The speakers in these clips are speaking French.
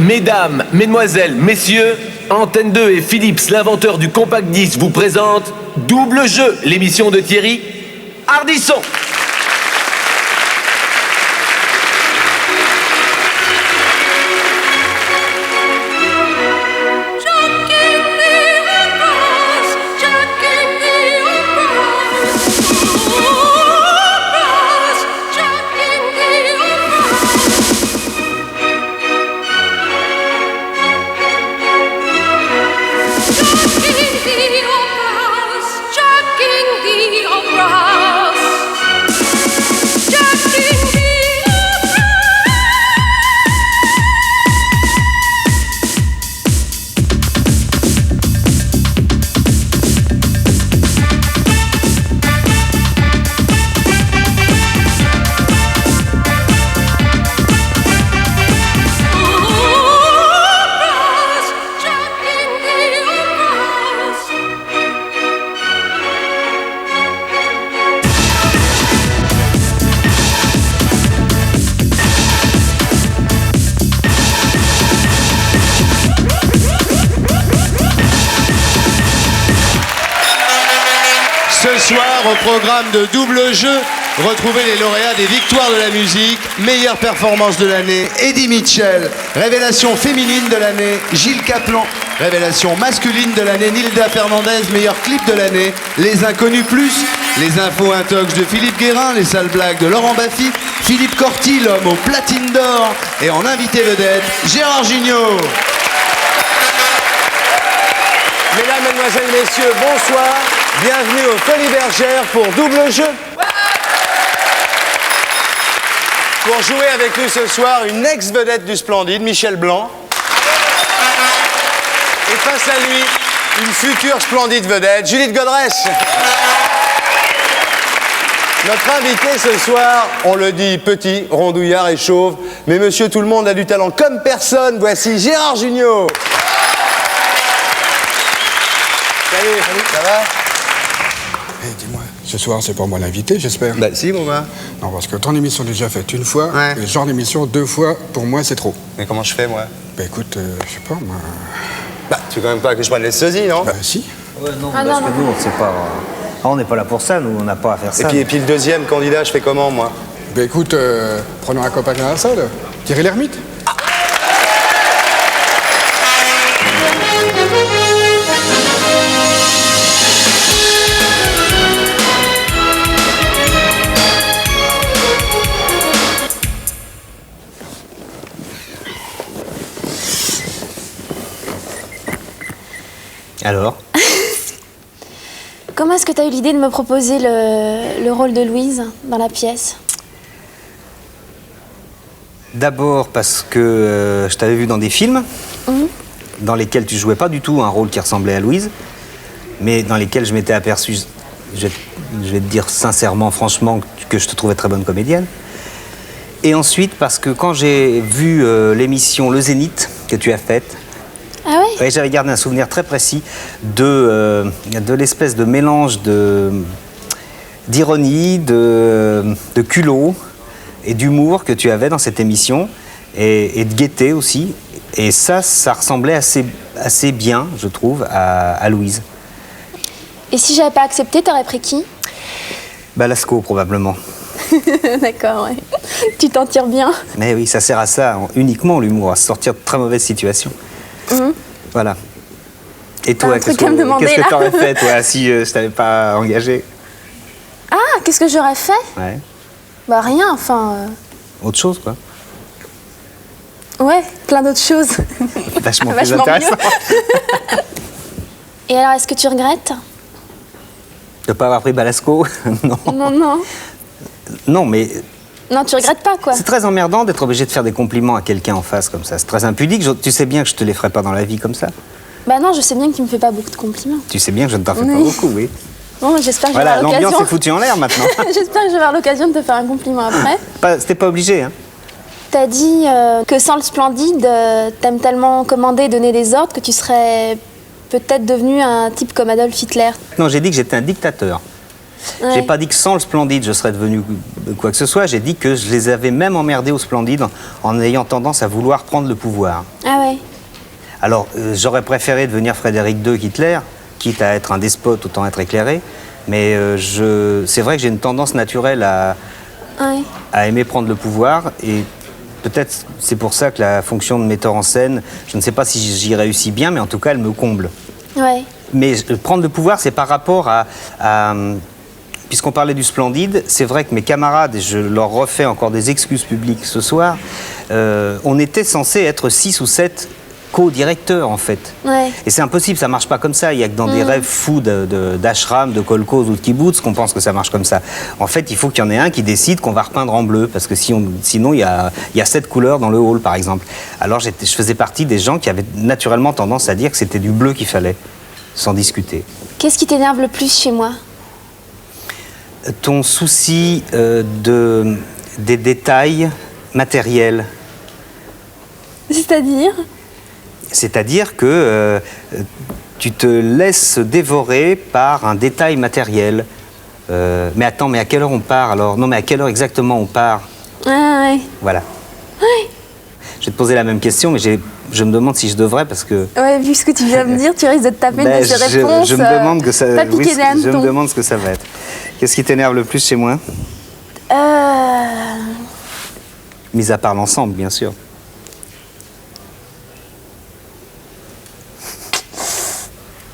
Mesdames, mesdemoiselles, messieurs, Antenne 2 et Philips, l'inventeur du compact disc, vous présentent Double Jeu, l'émission de Thierry Ardisson. Ce soir, au programme de Double Jeu, retrouvez les lauréats des victoires de la musique. Meilleure performance de l'année, Eddie Mitchell. Révélation féminine de l'année, Gilles Caplan. Révélation masculine de l'année, Nilda Fernandez. Meilleur clip de l'année, Les Inconnus Plus. Les infos intox de Philippe Guérin, les sales blagues de Laurent Baffy. Philippe Corti, l'homme aux platines d'or. Et en invité vedette, Gérard Jugnot. Mesdames, Mesdemoiselles, Messieurs, bonsoir. Bienvenue aux Folies Bergères pour Double Jeu. Pour jouer avec nous ce soir, une ex-vedette du Splendide, Michel Blanc. Et face à lui, une future Splendide vedette, Judith Godrèche. Notre invité ce soir, on le dit petit, rondouillard et chauve, mais monsieur tout le monde a du talent comme personne. Voici Gérard Jugnot. Salut, ça va? Hey, dis-moi, ce soir, c'est pas moi l'invité, j'espère? Bah si, mon gars. Non, parce que ton émission est déjà faite une fois, Ouais. et ce genre d'émission, 2 fois, pour moi, c'est trop. Mais comment je fais, moi? Bah écoute, je sais pas, moi... Bah, tu veux quand même pas que je prenne les sosies, non? Bah si. Ouais, non, parce que nous, c'est pas... on n'est pas là pour ça, nous, on n'a pas à faire ça. Et puis le deuxième candidat, je fais comment, moi? Bah écoute, prenons un copain dans la salle, Thierry Lhermitte. Alors? Comment est-ce que tu as eu l'idée de me proposer le rôle de Louise dans la pièce? D'abord parce que je t'avais vu dans des films, dans lesquels tu jouais pas du tout un rôle qui ressemblait à Louise, mais dans lesquels je m'étais aperçu, je vais te dire sincèrement, franchement, que je te trouvais très bonne comédienne. Et ensuite parce que quand j'ai vu l'émission Le Zénith que tu as faite, Ah ouais? ouais, j'avais gardé un souvenir très précis de l'espèce de mélange d'ironie, de culot et d'humour que tu avais dans cette émission, et de gaieté aussi. Et ça ressemblait assez bien, je trouve, à Louise. Et si j'avais pas accepté, t'aurais pris qui? Bah, Lascaux, probablement. D'accord, ouais. Tu t'en tires bien. Mais oui, ça sert à ça, uniquement l'humour, à sortir de très mauvaises situations. Voilà. Et toi, Un truc à me demander, qu'est-ce que là. t'aurais fait, toi, si je t'avais pas engagé? Ah, qu'est-ce que j'aurais fait? Ouais. Bah rien, enfin... Autre chose, quoi. Ouais, plein d'autres choses. Vachement plus Vachement intéressant. Et alors, est-ce que tu regrettes? De pas avoir pris Balasco? Non. Non. Non, mais Non, tu regrettes pas, quoi. c'est très emmerdant d'être obligé de faire des compliments à quelqu'un en face comme ça. C'est très impudique. Tu sais bien que je te les ferai pas dans la vie comme ça. Bah non, je sais bien que tu me fais pas beaucoup de compliments. Tu sais bien que je ne t'en fais pas Oui. beaucoup, oui. Bon, j'espère que je vais Voilà, avoir l'ambiance l'occasion... est foutue en l'air maintenant. J'espère que je vais avoir l'occasion de te faire un compliment après. C'était pas obligé, hein. T'as dit que sans le Splendide, t'aimes tellement commander et donner des ordres que tu serais peut-être devenu un type comme Adolf Hitler. Non, j'ai dit que j'étais un dictateur. Ouais. J'ai pas dit que sans le Splendide, je serais devenu quoi que ce soit. J'ai dit que je les avais même emmerdés au Splendide en ayant tendance à vouloir prendre le pouvoir. Ah ouais. Alors, j'aurais préféré devenir Frédéric II qu'Hitler, quitte à être un despote, autant être éclairé. Mais c'est vrai que j'ai une tendance naturelle Ouais. à aimer prendre le pouvoir. Et peut-être c'est pour ça que la fonction de metteur en scène, je ne sais pas si j'y réussis bien, mais en tout cas, elle me comble. Ouais. Mais prendre le pouvoir, c'est par rapport à puisqu'on parlait du Splendide, c'est vrai que mes camarades, et je leur refais encore des excuses publiques ce soir, on était censé être 6 ou 7 co-directeurs en fait. Ouais. Et c'est impossible, ça marche pas comme ça. Il y a que dans des rêves fous d'ashram, de kolkhoz ou de kibbutz qu'on pense que ça marche comme ça. En fait, il faut qu'il y en ait un qui décide qu'on va repeindre en bleu, parce que sinon il y a 7 couleurs dans le hall par exemple. Alors je faisais partie des gens qui avaient naturellement tendance à dire que c'était du bleu qu'il fallait, sans discuter. Qu'est-ce qui t'énerve le plus chez moi? Ton souci des détails matériels. C'est-à-dire que tu te laisses dévorer par un détail matériel. Mais attends, mais à quelle heure on part alors? Non, mais à quelle heure exactement on part? Ah ouais. Voilà. Je vais te poser la même question, mais je me demande si je devrais parce que... Ouais, vu ce que tu viens de me dire, tu risques de te taper une de ces réponses. Je me demande que ça... pas piquer des je me hannetons. demande ce que ça va être. Qu'est-ce qui t'énerve le plus chez moi? Mis à part l'ensemble, bien sûr.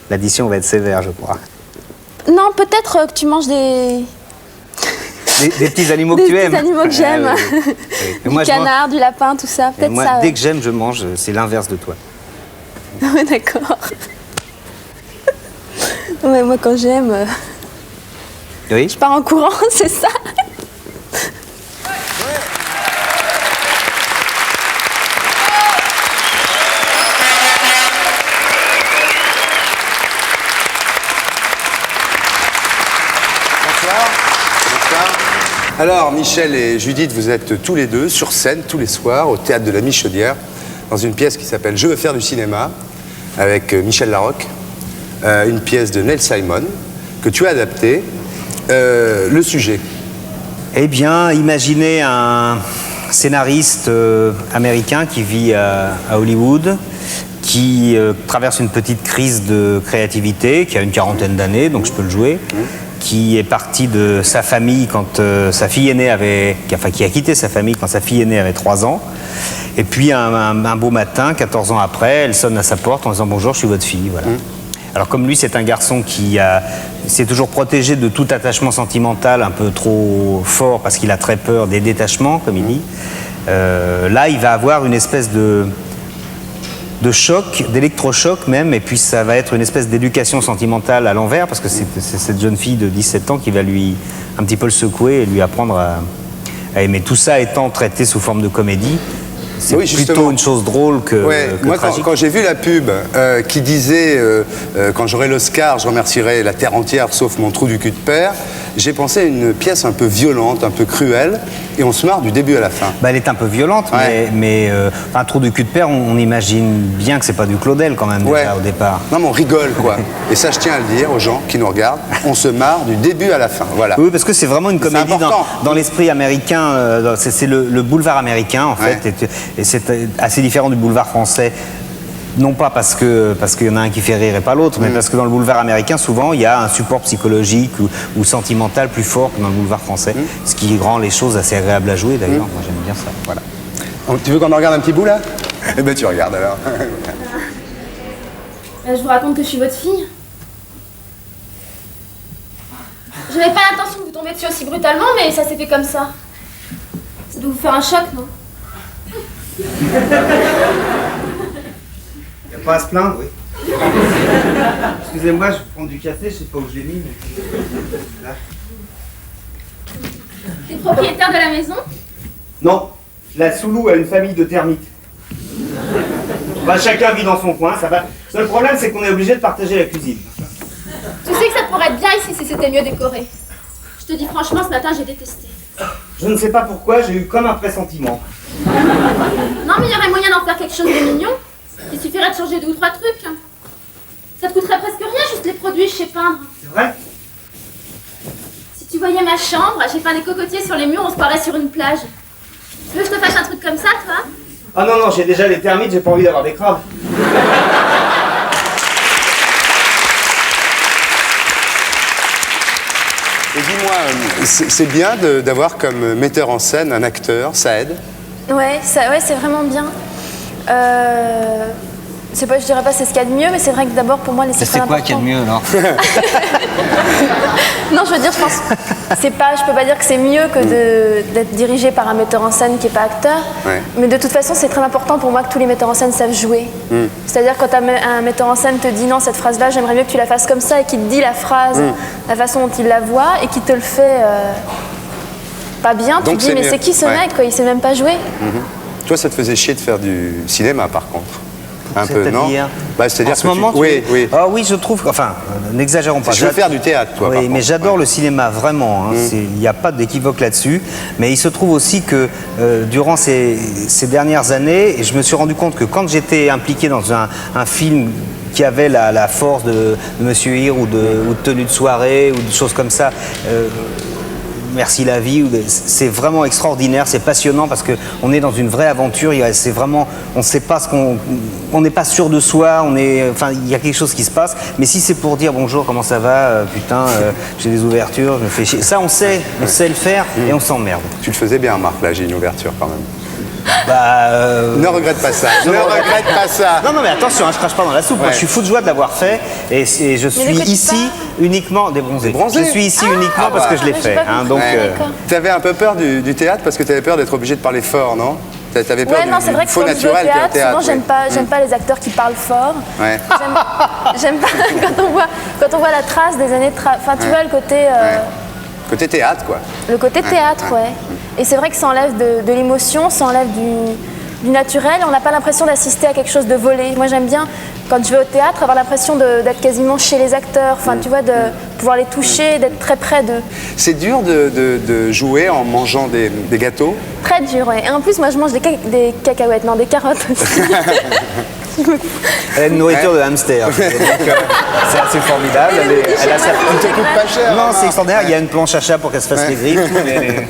L'addition va être sévère, je crois. Non, peut-être que tu manges des Des petits animaux que tu aimes. petits animaux que j'aime. Oui, oui. Et Du moi, je mange- canard, du lapin, tout ça. et Peut-être moi, ça. dès que j'aime, je mange. C'est l'inverse de toi. Ouais, d'accord. Ouais, moi, quand j'aime, Oui. je pars en courant, c'est ça. Bonsoir. Alors, Michel et Judith, vous êtes tous les deux sur scène tous les soirs au théâtre de la Michaudière dans une pièce qui s'appelle Je veux faire du cinéma avec Michel Larocque, une pièce de Neil Simon que tu as adaptée. Le sujet. Eh bien, imaginez un scénariste américain qui vit à Hollywood, qui traverse une petite crise de créativité, qui a une quarantaine d'années, donc je peux le jouer, qui est parti de sa famille quand sa fille aînée avait... Enfin, qui a quitté sa famille quand sa fille aînée avait 3 ans. Et puis, un beau matin, 14 ans après, elle sonne à sa porte en disant « Bonjour, je suis votre fille. » Voilà. Alors comme lui, c'est un garçon qui s'est toujours protégé de tout attachement sentimental un peu trop fort parce qu'il a très peur des détachements, comme il dit. Là, il va avoir une espèce de choc, d'électrochoc même, et puis ça va être une espèce d'éducation sentimentale à l'envers parce que c'est cette jeune fille de 17 ans qui va lui un petit peu le secouer et lui apprendre à aimer. Tout ça étant traité sous forme de comédie. C'est Oui, plutôt justement. une chose drôle que Moi, tragique. quand j'ai vu la pub qui disait quand j'aurai l'Oscar, je remercierai la terre entière sauf mon trou du cul de père, j'ai pensé à une pièce un peu violente, un peu cruelle, et on se marre du début à la fin. Bah, elle est un peu violente, Ouais. mais un trou du cul de père, on imagine bien que c'est pas du Claudel quand même déjà au départ. Non, mais on rigole, quoi. Et ça, je tiens à le dire aux gens qui nous regardent. On se marre du début à la fin. Voilà. Oui, parce que c'est vraiment une comédie important. dans l'esprit américain. C'est le boulevard américain en fait, Ouais. et c'est assez différent du boulevard français. Non pas parce qu'il y en a un qui fait rire et pas l'autre, mais parce que dans le boulevard américain, souvent, il y a un support psychologique ou sentimental plus fort que dans le boulevard français, ce qui rend les choses assez agréables à jouer d'ailleurs. Moi, j'aime bien ça. Voilà. Donc, tu veux qu'on en regarde un petit bout, là? Eh ben, tu regardes, alors. Je vous raconte que je suis votre fille. Je n'avais pas l'intention de vous tomber dessus aussi brutalement, mais ça s'est fait comme ça. Ça doit vous faire un choc, non? Il n'y a pas à se plaindre, oui. Excusez-moi, je prends du café, je sais pas où je l'ai mis. Là. T'es propriétaire de la maison? Non, la sous-loue à une famille de termites. Bah, chacun vit dans son coin, ça va. Le seul problème, c'est qu'on est obligé de partager la cuisine. Tu sais que ça pourrait être bien ici si c'était mieux décoré. Je te dis franchement, ce matin, j'ai détesté. Je ne sais pas pourquoi, j'ai eu comme un pressentiment. Non, mais il y aurait moyen d'en faire quelque chose de mignon. Il suffirait de changer 2 ou 3 trucs. Ça te coûterait presque rien, juste les produits chez Peindre. C'est vrai? tu voyais ma chambre, j'ai peint des cocotiers sur les murs, on se parlait sur une plage. Tu veux que je te fasse un truc comme ça, toi? Ah non, non, j'ai déjà les termites, j'ai pas envie d'avoir des crabes. Et dis-moi, c'est bien d'avoir comme metteur en scène un acteur, ça aide? Ouais, c'est vraiment bien. Je dirais pas c'est ce qu'il y a de mieux, mais c'est vrai que d'abord pour moi les C'est quoi qu'il y a de mieux alors? Non, je veux dire, je pense, je peux pas dire que c'est mieux que d'être dirigé par un metteur en scène qui est pas acteur. Ouais. Mais de toute façon, c'est très important pour moi que tous les metteurs en scène savent jouer. C'est-à-dire quand un metteur en scène te dit non, cette phrase-là, j'aimerais mieux que tu la fasses comme ça, et qu'il te dit la phrase, la façon dont il la voit, et qu'il te le fait pas bien, Donc tu te dis mais mieux. c'est qui ce Ouais. mec quoi, il sait même pas jouer. Toi, ça te faisait chier de faire du cinéma, par contre? Un peu, non? C'est-à-dire Bah, c'est-à-dire en ce moment, oui, oui. Ah oui, je trouve. Enfin, n'exagérons pas. Je veux faire du théâtre, toi. par Oui, mais contre. j'adore Ouais. le cinéma, vraiment. Il n'y a pas d'équivoque là-dessus. Mais il se trouve aussi que durant ces dernières années, je me suis rendu compte que quand j'étais impliqué dans un film qui avait la force de Monsieur Hir ou de Tenue de soirée ou des choses comme ça, Merci la vie, c'est vraiment extraordinaire, c'est passionnant parce qu'on est dans une vraie aventure, c'est vraiment, on ne sait pas on n'est pas sûr de soi, enfin il y a quelque chose qui se passe, mais si c'est pour dire bonjour, comment ça va, putain, j'ai des ouvertures, je me fais chier, ça on sait le faire et on s'emmerde. Tu le faisais bien, Marc, là, j'ai une ouverture quand même. Bah, Ne regrette pas ça, ne regrette pas ça. Non, mais attention, je crache pas dans la soupe. Moi, Ouais. je suis fou de joie de l'avoir fait et je suis de quoi tu ici parles uniquement débronzé. Débronzé. Je suis ici uniquement parce que je l'ai j'ai fait. pas compris. Donc, Ouais. D'accord. T'avais un peu peur du théâtre parce que t'avais peur d'être obligé de parler fort, non? T'avais peur Ouais, non, c'est vrai du que faux quand je vais au naturel qu'est le théâtre, souvent théâtre. j'aime pas les acteurs qui parlent fort. Ouais. J'aime pas quand on voit la trace des années enfin tu vois le côté Côté théâtre, quoi. le côté théâtre, ouais. Et c'est vrai que ça enlève de l'émotion, ça enlève du naturel, on n'a pas l'impression d'assister à quelque chose de volé. Moi j'aime bien, quand je vais au théâtre, avoir l'impression d'être quasiment chez les acteurs, enfin tu vois, de pouvoir les toucher, d'être très près d'eux. C'est dur de jouer en mangeant des gâteaux. Très dur, ouais. Et en plus, moi je mange des cacahuètes, non, des carottes aussi. elle a une nourriture de hamster. Donc, c'est assez formidable. Elle a sa Ça coûte pas cher. Non, hein, c'est extraordinaire. Il y a une planche à chat pour qu'elle se fasse Ouais. les griffes. Mais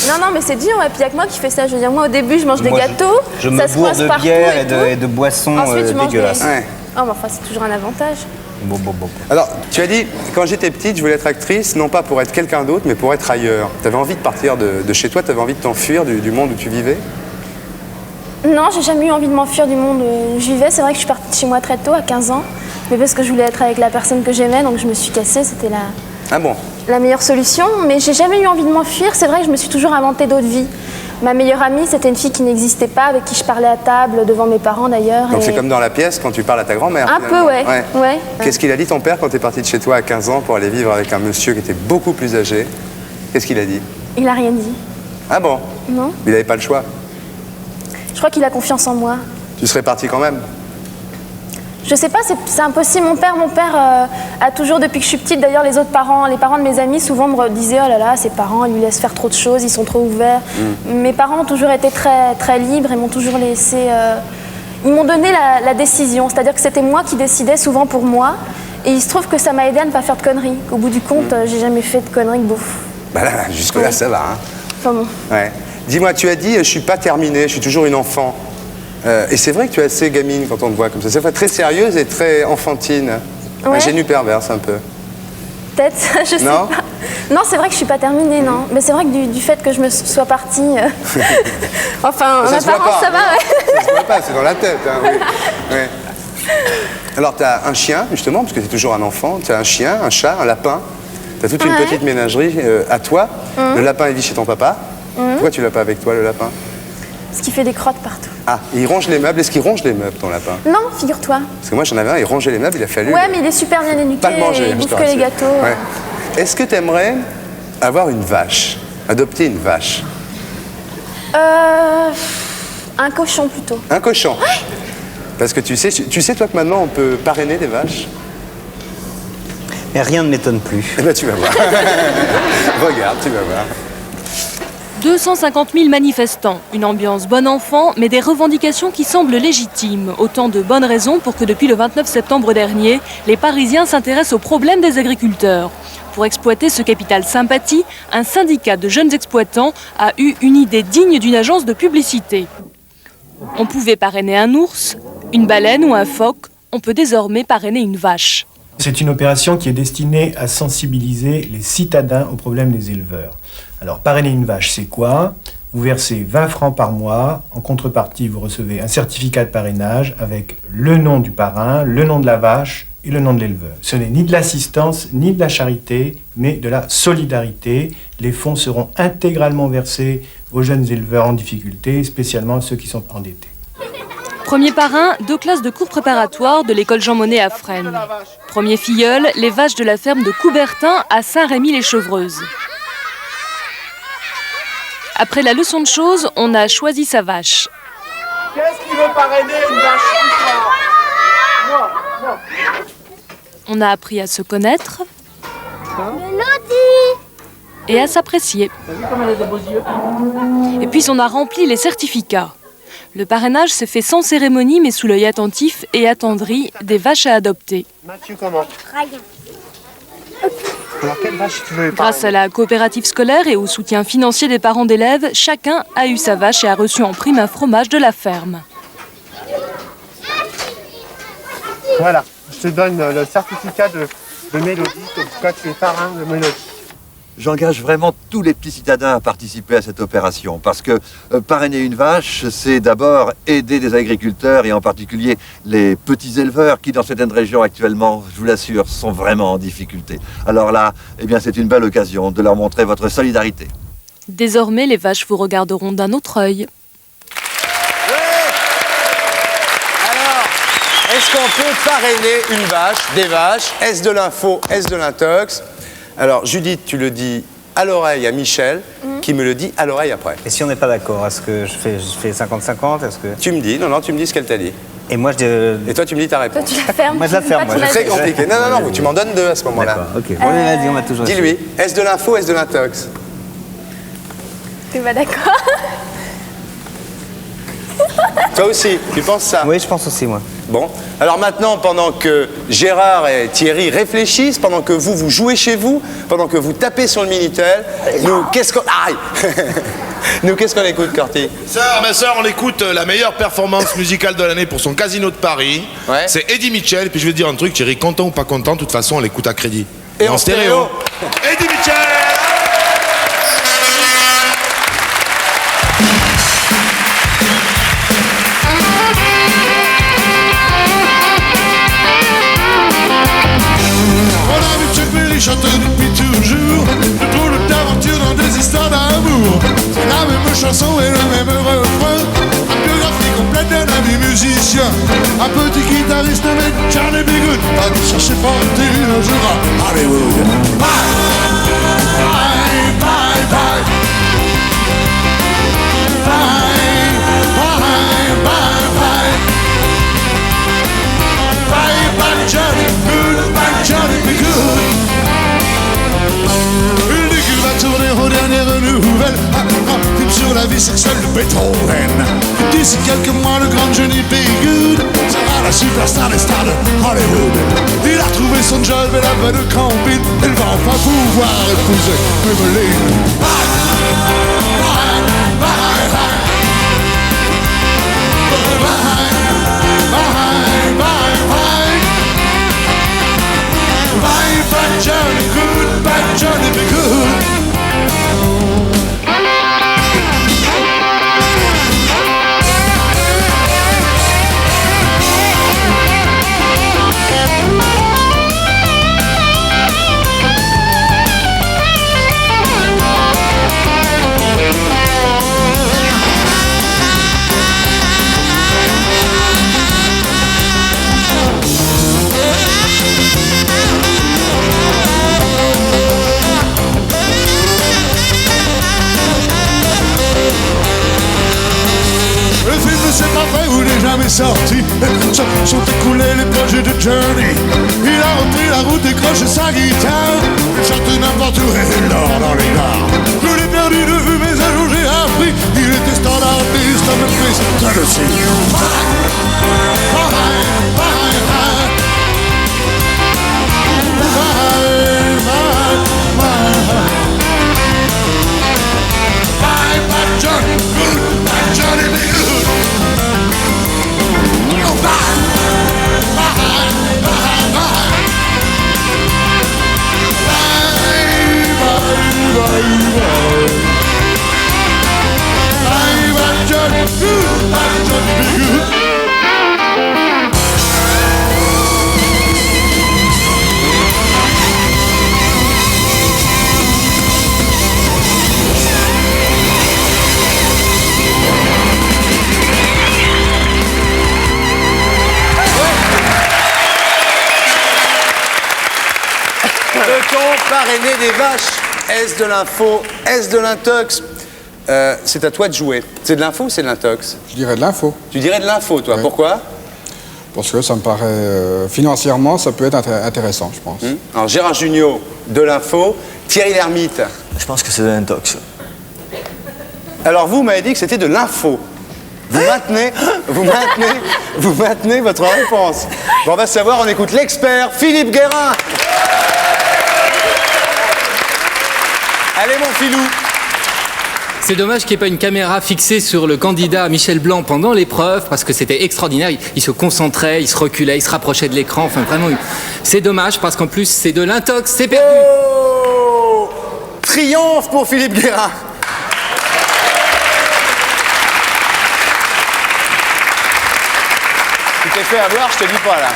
Non, mais c'est dur, ouais. Puis il n'y a que moi qui fais ça. Je veux dire, moi au début, je mange des moi, gâteaux, je me ça se bourre coince de partout bière et et de boissons Ensuite, je mange dégueulasses. des... Ouais. Oh, mais enfin, c'est toujours un avantage. Bon. Alors, tu as dit, quand j'étais petite, je voulais être actrice, non pas pour être quelqu'un d'autre, mais pour être ailleurs. T'avais envie de partir de chez toi, t'avais envie de t'enfuir du monde où tu vivais? Non, j'ai jamais eu envie de m'enfuir du monde où je vivais. C'est vrai que je suis partie de chez moi très tôt, à 15 ans. Mais parce que je voulais être avec la personne que j'aimais, donc je me suis cassée. C'était Ah bon? la meilleure solution. Mais j'ai jamais eu envie de m'enfuir. C'est vrai que je me suis toujours inventé d'autres vies. Ma meilleure amie, c'était une fille qui n'existait pas, avec qui je parlais à table, devant mes parents d'ailleurs. Donc et- c'est comme dans la pièce quand tu parles à ta grand-mère. Un peu, finalement. ouais. Qu'est-ce qu'il a dit ton père quand t'es partie de chez toi à 15 ans pour aller vivre avec un monsieur qui était beaucoup plus âgé? Qu'est-ce qu'il a dit? Il a rien dit. Ah bon? Non. Il n'avait pas le choix. Je crois qu'il a confiance en moi. Tu serais partie quand même? Je sais pas, c'est impossible. Mon père a toujours, depuis que je suis petite, d'ailleurs les parents de mes amis souvent me disaient oh là là, ses parents, ils lui laissent faire trop de choses, ils sont trop ouverts. Mes parents ont toujours été très, très libres et m'ont toujours laissé... Ils m'ont donné la décision, c'est-à-dire que c'était moi qui décidais souvent pour moi. Et il se trouve que ça m'a aidé à ne pas faire de conneries. Au bout du compte, j'ai jamais fait de conneries que bouffe. Bah là, jusque-là, Ouais. ça va. Hein. Enfin bon. Ouais. Dis-moi, tu as dit, je suis pas terminée, je suis toujours une enfant. Et c'est vrai que tu es assez gamine quand on te voit comme ça. C'est très sérieuse et très enfantine. Ouais. Ingénue perverse un peu. Peut-être, je sais Non pas. Non, c'est vrai que je suis pas terminée, non. Mais c'est vrai que du fait que je me sois partie... enfin, en Ça se voit apparence, pas. ça va, ouais. Ça se voit pas, c'est dans la tête. Hein, oui. Ouais. Alors, tu as un chien, justement, parce que tu es toujours un enfant. Tu as un chien, un chat, un lapin. Tu as toute une Ouais. petite ménagerie à toi. Le lapin, il vit chez ton papa. Pourquoi tu l'as pas avec toi, le lapin? Ce qui fait des crottes partout. Ah, il ronge les meubles. Est-ce qu'il ronge les meubles, ton lapin? Non, figure-toi. Parce que moi, j'en avais un, il rongeait les meubles, il a fallu... Ouais, mais il est super bien éduqué, Pas le manger, il je bouffe te que les rassure. gâteaux. Ouais. Est-ce que tu aimerais avoir une vache? Adopter une vache? Un cochon plutôt. Un cochon? Parce que tu sais, toi, que maintenant, on peut parrainer des vaches? Mais rien ne m'étonne plus. Eh ben, tu vas voir. Regarde, tu vas voir. 250 000 manifestants, une ambiance bon enfant, mais des revendications qui semblent légitimes. Autant de bonnes raisons pour que depuis le 29 septembre dernier, les Parisiens s'intéressent aux problèmes des agriculteurs. Pour exploiter ce capital sympathie, un syndicat de jeunes exploitants a eu une idée digne d'une agence de publicité. On pouvait parrainer un ours, une baleine ou un phoque, on peut désormais parrainer une vache. C'est une opération qui est destinée à sensibiliser les citadins aux problèmes des éleveurs. Alors, parrainer une vache, c'est quoi ? Vous versez 20 francs par mois. En contrepartie, vous recevez un certificat de parrainage avec le nom du parrain, le nom de la vache et le nom de l'éleveur. Ce n'est ni de l'assistance, ni de la charité, mais de la solidarité. Les fonds seront intégralement versés aux jeunes éleveurs en difficulté, spécialement ceux qui sont endettés. Premier parrain, 2 classes de cours préparatoires de l'école Jean Monnet à Fresnes. Premier filleul, les vaches de la ferme de Coubertin à Saint-Rémy-les-Chevreuses. Après la leçon de choses, on a choisi sa vache. Qu'est-ce qui veut parrainer une vache ce soir ? Moi. On a appris à se connaître Mélodie. Et à s'apprécier. T'as vu comme elle a des beaux yeux ? Et puis on a rempli les certificats. Le parrainage s'est fait sans cérémonie mais sous l'œil attentif et attendri des vaches à adopter. Mathieu, comment ? Ryan. Alors, quelle vache tu veux Grâce à la coopérative scolaire et au soutien financier des parents d'élèves, chacun a eu sa vache et a reçu en prime un fromage de la ferme. Voilà, je te donne le certificat de Mélodie, comme quoi tu es parrain de Mélodie. J'engage vraiment tous les petits citadins à participer à cette opération parce que parrainer une vache, c'est d'abord aider les agriculteurs et en particulier les petits éleveurs qui dans certaines régions actuellement, je vous l'assure, sont vraiment en difficulté. Alors là, eh bien, c'est une belle occasion de leur montrer votre solidarité. Désormais, les vaches vous regarderont d'un autre œil. Est-ce qu'on peut parrainer une vache, des vaches? Est-ce de l'info? Est-ce de l'intox? Alors, Judith, tu le dis à l'oreille à Michel, qui me le dit à l'oreille après. Et si on n'est pas d'accord, est-ce que je fais 50-50? Est-ce que... Tu me dis, non, tu me dis ce qu'elle t'a dit. Et moi, je dis... Et toi, tu me dis ta réponse. Toi, tu la fermes. Moi, je la ferme. Pas ton C'est très avis. compliqué. Non, tu m'en donnes 2 à ce moment-là. D'accord, ok. Bon, vas-y, on va toujours... Dis-lui, est-ce de l'info, est-ce de l'intox? T'es pas d'accord? Toi aussi, tu penses ça? Oui, je pense aussi, moi. Bon, alors maintenant, pendant que Gérard et Thierry réfléchissent, pendant que vous jouez chez vous, pendant que vous tapez sur le Minitel, nous, qu'est-ce qu'on... Aïe. Nous, qu'est-ce qu'on écoute, Corty? Ma sœur, on écoute la meilleure performance musicale de l'année pour son Casino de Paris. Ouais. C'est Eddie Mitchell. Puis je vais te dire un truc, Thierry, content ou pas content, de toute façon, on l'écoute à crédit. Et en stéréo. Eddie Mitchell. Les chanteurs depuis toujours, de trop d'aventures dans des histoires d'amour. C'est la même chanson et le même refrain, une biographie complète d'un ami musicien, un petit guitariste nommé Charlie B. Good, allé chercher fortune un jour à Hollywood. Bye, bye, bye, bye. Bye, bye, bye, bye. Bye, bye, Johnny Good, bye, Johnny B. Good. Il dit qu'il va tourner aux dernières nouvelles, un film sur la vie sexuelle de Beethoven. D'ici quelques mois, le grand Johnny B. Good sera la superstar des stars de Hollywood. Il a trouvé son job et la bonne campine, il va enfin pouvoir épouser Maybelline. Bye, bye, bye, bye. Bye, bye, bye, bye. Bye, bye, Johnny Good, bye, Johnny be good. C'est pas vrai ou n'est jamais sorti. Sont écoulés les projets de Johnny. Il a repris la route, décroché sa guitare. Il chante n'importe où et il dort dans les gares. Je l'ai perdu de vue mais elle jour j'ai appris, il était standardiste à Memphis, Tennessee. Johnny, good, Johnny be good. Oh, bye, bye, bye, bye. Peut-on parrainer des vaches? Est-ce de l'info? Est-ce de l'intox? C'est à toi de jouer. C'est de l'info ou c'est de l'intox? Je dirais de l'info. Tu dirais de l'info, toi. Oui. Pourquoi? Parce que ça me paraît, financièrement, ça peut être intéressant, je pense. Alors Gérard Jugnot, de l'info. Thierry Lhermitte. Je pense que c'est de l'intox. Alors vous m'avez dit que c'était de l'info. Vous maintenez votre réponse. Bon, on va savoir, on écoute l'expert Philippe Guérin. Allez mon filou. C'est dommage qu'il n'y ait pas une caméra fixée sur le candidat Michel Blanc pendant l'épreuve, parce que c'était extraordinaire. Il se concentrait, il se reculait, il se rapprochait de l'écran. Enfin, vraiment, c'est dommage, parce qu'en plus, c'est de l'intox, c'est perdu. Oh, triomphe pour Philippe Guérin. Tu t'es fait avoir, je te dis pas là.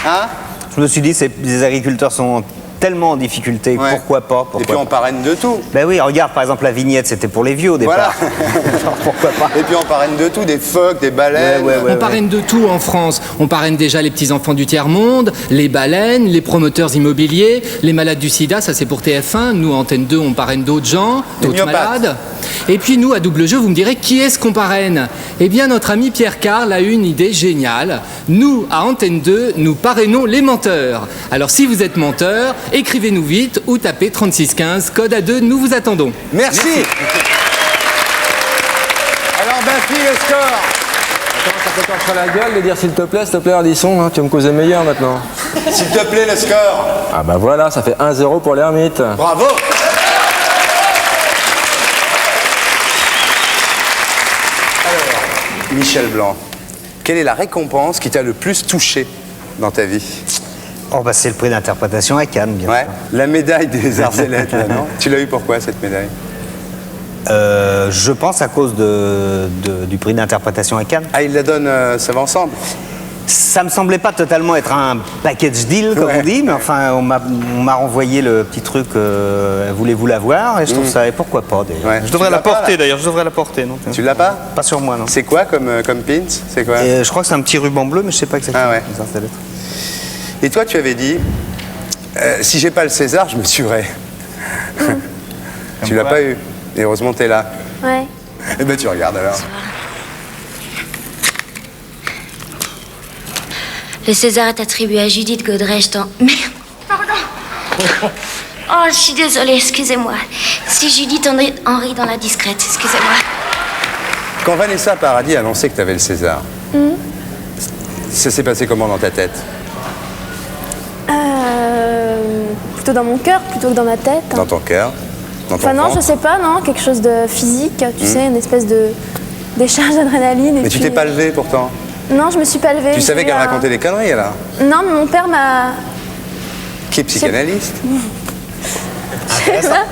Hein? Je me suis dit, les agriculteurs sont tellement en difficulté, Ouais. pourquoi pas Et puis on parraine de tout. Ben oui, regarde, par exemple, la vignette, c'était pour les vieux au départ. Voilà. Pourquoi pas? Et puis on parraine de tout, des phoques, des baleines. On parraine de tout en France. On parraine déjà les petits-enfants du tiers-monde, les baleines, les promoteurs immobiliers, les malades du sida, ça c'est pour TF1. Nous, Antenne 2, on parraine d'autres gens, d'autres myopathes. malades. Et puis nous, à Double Jeu, vous me direz, qui est-ce qu'on parraine? Eh bien, notre ami Pierre Carl a une idée géniale. Nous, à Antenne 2, nous parrainons les menteurs. Alors si vous êtes menteur, écrivez-nous vite ou tapez 3615, code A2, nous vous attendons. Merci. Alors, Bafi, le score. Ça peut pas faire la gueule de dire s'il te plaît, Ardisson, hein, tu vas me causer meilleur maintenant. S'il te plaît, le score. Ah bah voilà, ça fait 1-0 pour l'ermite. Bravo. Alors, Michel Blanc, quelle est la récompense qui t'a le plus touché dans ta vie? Oh bah c'est le prix d'interprétation à Cannes, bien sûr. La médaille des arts et lettres, là, non? Tu l'as eu pourquoi, cette médaille? Je pense à cause du prix d'interprétation à Cannes. Ah, il la donne, ça va ensemble? Ça me semblait pas totalement être un package deal, comme on dit, mais enfin, on m'a renvoyé le petit truc, voulez-vous l'avoir? Et je trouve ça, et pourquoi pas d'ailleurs. Je devrais la porter d'ailleurs, je devrais la porter, non? Tu l'as pas? Pas sur moi, non. C'est quoi comme pins? C'est quoi? Je crois que c'est un petit ruban bleu, mais je sais pas exactement. Ah ouais. Et toi, tu avais dit, si j'ai pas le César, je me tuerai. Tu l'as pas eu. Et heureusement, t'es là. Ouais. Eh ben, tu regardes alors. Le César est attribué à Judith Godrèche dans... Merde, pardon. Oh, je suis désolée, excusez-moi. C'est Judith Henry dans La Discrète, excusez-moi. Quand Vanessa Paradis a annoncé que t'avais le César, ça s'est passé comment dans ta tête? Plutôt dans mon cœur, plutôt que dans ma tête. Dans ton cœur? Dans ton Enfin non, ventre? je sais pas, non, quelque chose de physique, tu sais, une espèce de décharge d'adrénaline. Mais tu t'es pas levé pourtant? Non, je me suis pas levée. Tu savais qu'elle racontait des conneries alors? Non, mais mon père m'a... Qui est psychanalyste? C'est ça.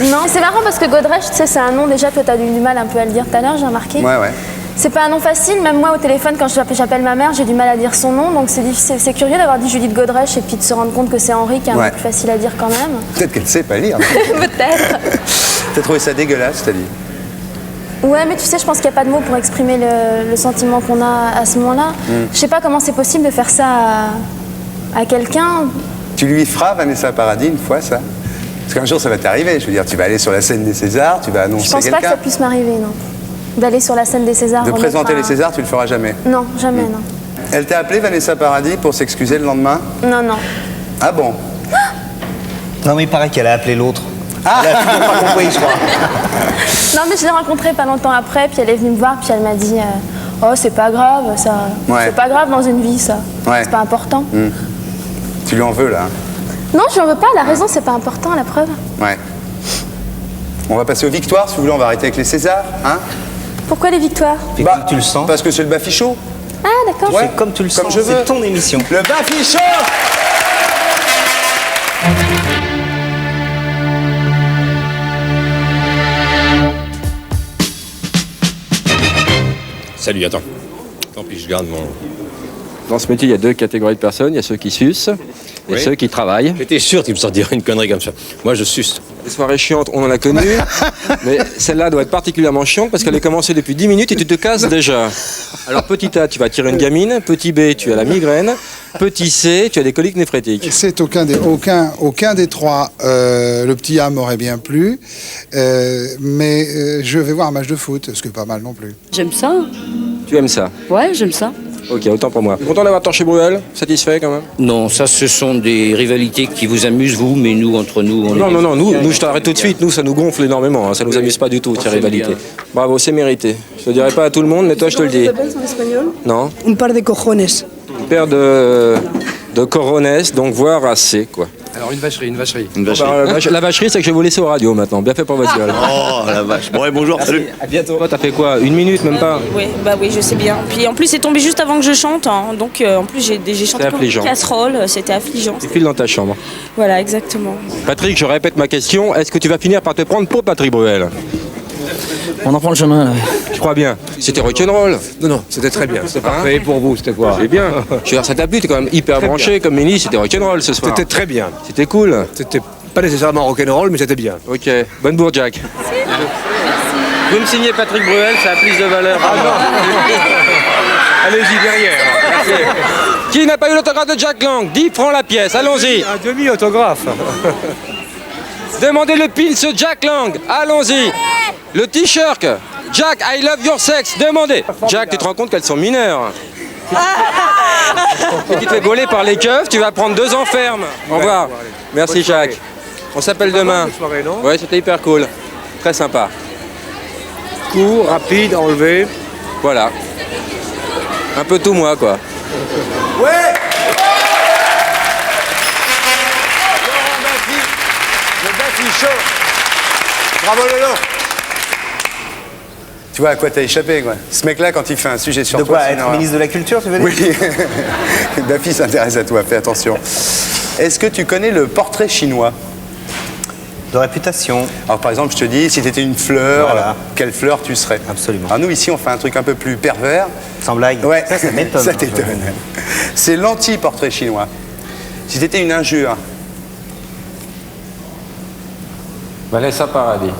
Non, c'est marrant parce que Godrèche, tu sais, c'est un nom, déjà, toi t'as eu du mal un peu à le dire tout à l'heure, j'ai remarqué. Ouais, ouais. C'est pas un nom facile, même moi au téléphone, quand j'appelle ma mère, j'ai du mal à dire son nom, donc c'est curieux d'avoir dit Judith Godrèche et puis de se rendre compte que c'est Henri qui est un peu plus facile à dire quand même. Peut-être qu'elle sait pas lire. Peut-être. T'as trouvé ça dégueulasse, t'as dit? Ouais, mais tu sais, je pense qu'il n'y a pas de mots pour exprimer le sentiment qu'on a à ce moment-là. Je sais pas comment c'est possible de faire ça à quelqu'un. Tu lui feras, Vanessa Paradis, une fois ça? Parce qu'un jour ça va t'arriver, je veux dire, tu vas aller sur la scène des Césars, tu vas annoncer Je pense quelqu'un. pas que ça puisse m'arriver, non. D'aller sur la scène des Césars. De présenter remettre les Césars, tu le feras jamais? Non, jamais, non. Elle t'a appelé, Vanessa Paradis, pour s'excuser le lendemain? Non, non. Ah bon? Non, mais il paraît qu'elle a appelé l'autre. Elle a toujours pas compris, je crois. Non, mais je l'ai rencontrée pas longtemps après, puis elle est venue me voir, puis elle m'a dit oh, c'est pas grave, ça. Ouais. C'est pas grave dans une vie, ça. Ouais. C'est pas important. Tu lui en veux, là? Non, je n'en veux pas, elle a raison, c'est pas important, la preuve. Ouais. On va passer aux victoires, si vous voulez, on va arrêter avec les Césars, hein? Pourquoi les victoires? Bah, tu le sens. Parce que c'est le Bafichot. Ah, d'accord. Ouais, comme tu le comme sens, je veux. c'est ton émission. Le Bafichot. Salut, attends. Tant pis, je garde mon... Dans ce métier, il y a deux catégories de personnes. Il y a ceux qui sucent et Oui. ceux qui travaillent. J'étais sûr qu'il me sortirait une connerie comme ça. Moi, je suce. Les soirées chiantes, on en a connu. Mais celle-là doit être particulièrement chiante parce qu'elle est commencée depuis 10 minutes et tu te casses déjà. Alors, petit A, tu vas tirer une gamine. Petit B, tu as la migraine. Petit C, tu as des coliques néphrétiques. C'est aucun des trois. Le petit A m'aurait bien plu. Mais je vais voir un match de foot, ce qui est pas mal non plus. J'aime ça. Tu aimes ça? Ouais, j'aime ça. Ok, autant pour moi. Content d'avoir torché Bruel? Satisfait quand même? Non, ça, ce sont des rivalités qui vous amusent, vous, mais nous, entre nous, on Non, nous, je t'arrête tout de suite. Nous, ça nous gonfle énormément. Hein. Ça nous amuse pas du tout, ces rivalités. Bravo, c'est mérité. Je te dirai pas à tout le monde, mais toi, je te le dis. en espagnol? Non? Un par de cojones. Une paire de corones, donc voire assez, quoi. Alors une vacherie. La vacherie, c'est que je vais vous laisser aux radios maintenant. Bien fait pour votre gueule. Oh, la vache. Bon, et bonjour, salut. À bientôt. Toi, t'as fait quoi? Une minute, même pas? Oui, je sais bien. Puis en plus, c'est tombé juste avant que je chante. Hein. Donc en plus, j'ai chanté comme une casserole. C'était affligeant. Tu files dans ta chambre. Voilà, exactement. Patrick, je répète ma question. Est-ce que tu vas finir par te prendre pour Patrick Bruel? On en prend le chemin là. Je crois bien. C'était rock'n'roll. Non, c'était très bien. C'était parfait pour vous, c'était quoi? C'est bien. Je veux dire, ça t'a plu, t'es quand même hyper Très branché bien. comme Mélie, c'était rock'n'roll ce soir. C'était très bien. C'était cool. C'était pas nécessairement rock'n'roll, mais c'était bien. Ok, bonne bourre, Jack. Vous me signez Patrick Bruel, ça a plus de valeur. Ah non. Allez-y derrière. Merci. Qui n'a pas eu l'autographe de Jack Lang? 10 francs la pièce, allons-y. Un demi-autographe. Demandez le pins Jack Lang, allons-y. Le t-shirt, Jack, I love your sex, demandez. Jack, tu te rends compte qu'elles sont mineures? Si tu te fais gauler par les keufs, tu vas prendre 2 ans ferme. Au revoir. Merci Jack. On s'appelle demain. Ouais, c'était hyper cool. Très sympa. Court, rapide, enlevé. Voilà. Un peu tout moi, quoi. Ouais. Le Bafichot. Bravo Lolo. Tu vois à quoi t'as échappé, quoi. Ce mec-là, quand il fait un sujet sur De toi... quoi, c'est être une horreur. ministre de la Culture, tu veux dire? Oui. Bafi s'intéresse à toi, fais attention. Est-ce que tu connais le portrait chinois? De réputation. Alors par exemple, je te dis, si tu étais une fleur, Voilà. quelle fleur tu serais? Absolument. Alors nous, ici, on fait un truc un peu plus pervers. Sans blague. Ouais, Ça m'étonne. ça t'étonne. C'est l'anti-portrait chinois. Si tu étais une injure. Vanessa Paradis.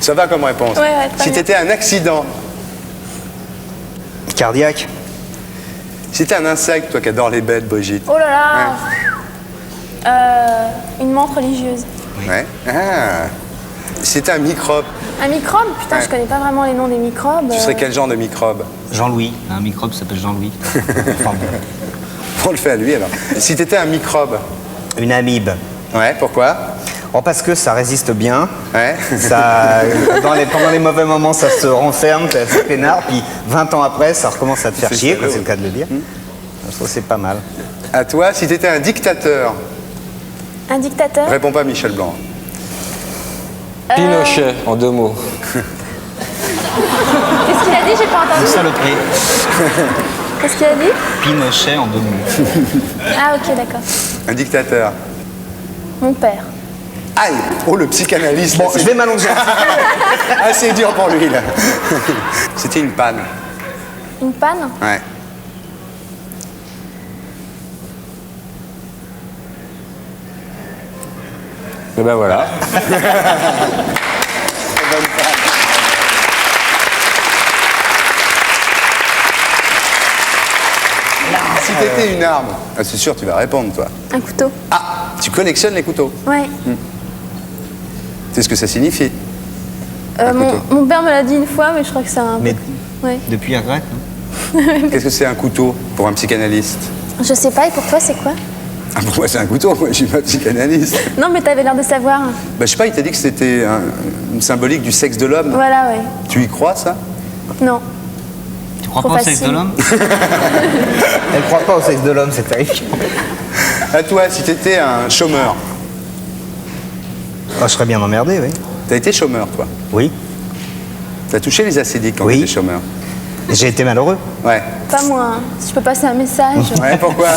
Ça va comme réponse. Ouais, très Si bien. tu étais un accident. Cardiaque. Si t'es un insecte, toi qui adore les bêtes, Brigitte. Oh là là. Une menthe religieuse. Ouais. Ah. Si t'étais un microbe, Un microbe? Putain, Ouais. je connais pas vraiment les noms des microbes. tu serais quel genre de microbe? Jean-Louis. Un microbe s'appelle Jean-Louis. Enfin, On le fait à lui alors. Si t'étais un microbe. une amibe. Ouais, pourquoi? Oh, parce que ça résiste bien. Ouais. Ça, pendant les mauvais moments, ça se renferme, ça se peinard, puis 20 ans après, ça recommence à te faire C'est chier, salaud. c'est le cas de le dire. Je trouve que c'est pas mal. À toi, si t'étais un dictateur. Un dictateur? Réponds pas Michel Blanc. Pinochet, en 2 mots. Qu'est-ce qu'il a dit? J'ai pas entendu. Une saloperie. Qu'est-ce qu'il a dit? Pinochet en 2 mots. Ah, ok, d'accord. Un dictateur. Mon père. Aïe! Oh, le psychanalyste. Bon, là, je vais m'allonger. Assez dur pour lui, là. C'était une panne. Une panne? Ouais. Et ben voilà. Si t'étais une arme, ah, c'est sûr, tu vas répondre, toi. Un couteau. Ah, tu collectionnes les couteaux. Ouais. C'est ce que ça signifie. Mon père me l'a dit une fois, mais je crois que c'est un. Mais Ouais. depuis Arrête, Qu'est-ce que c'est un couteau pour un psychanalyste? Je sais pas, et pour toi, c'est quoi? Ah, pour moi, c'est un couteau, moi, je suis pas psychanalyste. Non, mais t'avais l'air de savoir. Bah, je sais pas, il t'a dit que c'était une symbolique du sexe de l'homme. Voilà, ouais. Tu y crois, ça? Non. Tu crois Trop pas au facile. sexe de l'homme? Elle croit pas au sexe de l'homme, c'est terrifiant. À toi, si t'étais un chômeur. Oh, je serais bien emmerdé, oui. T'as été chômeur, toi? Oui. T'as touché les acédiques quand t'étais chômeur? J'ai été malheureux. Ouais. Pas moi. Hein. Si je peux passer un message. Ouais, pourquoi?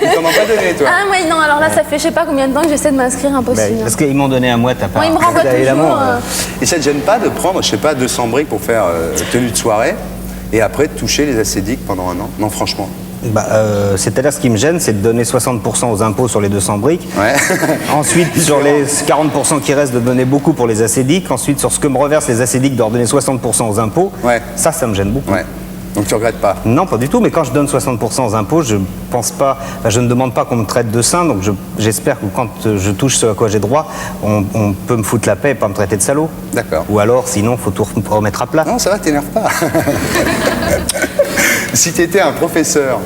Ils t'en ont pas donné, toi? Ah, moi, non, alors là, ça fait je sais pas combien de temps que j'essaie de m'inscrire, impossible. Parce qu'ils m'ont donné à moi, t'as pas. Moi, ils me renvoient toujours. Et ça te gêne pas de prendre, je sais pas, 200 briques pour faire tenue de soirée et après de toucher les acédiques pendant un an? Non, franchement. C'est-à-dire, ce qui me gêne, c'est de donner 60% aux impôts sur les 200 briques. Ouais. Ensuite, sur les 40% qui restent, de donner beaucoup pour les acédiques. Ensuite, sur ce que me reversent les acédiques, de redonner 60% aux impôts. Ouais. Ça me gêne beaucoup. Ouais. Donc tu regrettes pas? Non, pas du tout. Mais quand je donne 60% aux impôts, je pense pas. Enfin, je ne demande pas qu'on me traite de saint. Donc j'espère que quand je touche ce à quoi j'ai droit, on peut me foutre la paix et pas me traiter de salaud. D'accord. Ou alors, sinon, faut tout remettre à plat. Non, ça va, t'énerve pas. Si t'étais un professeur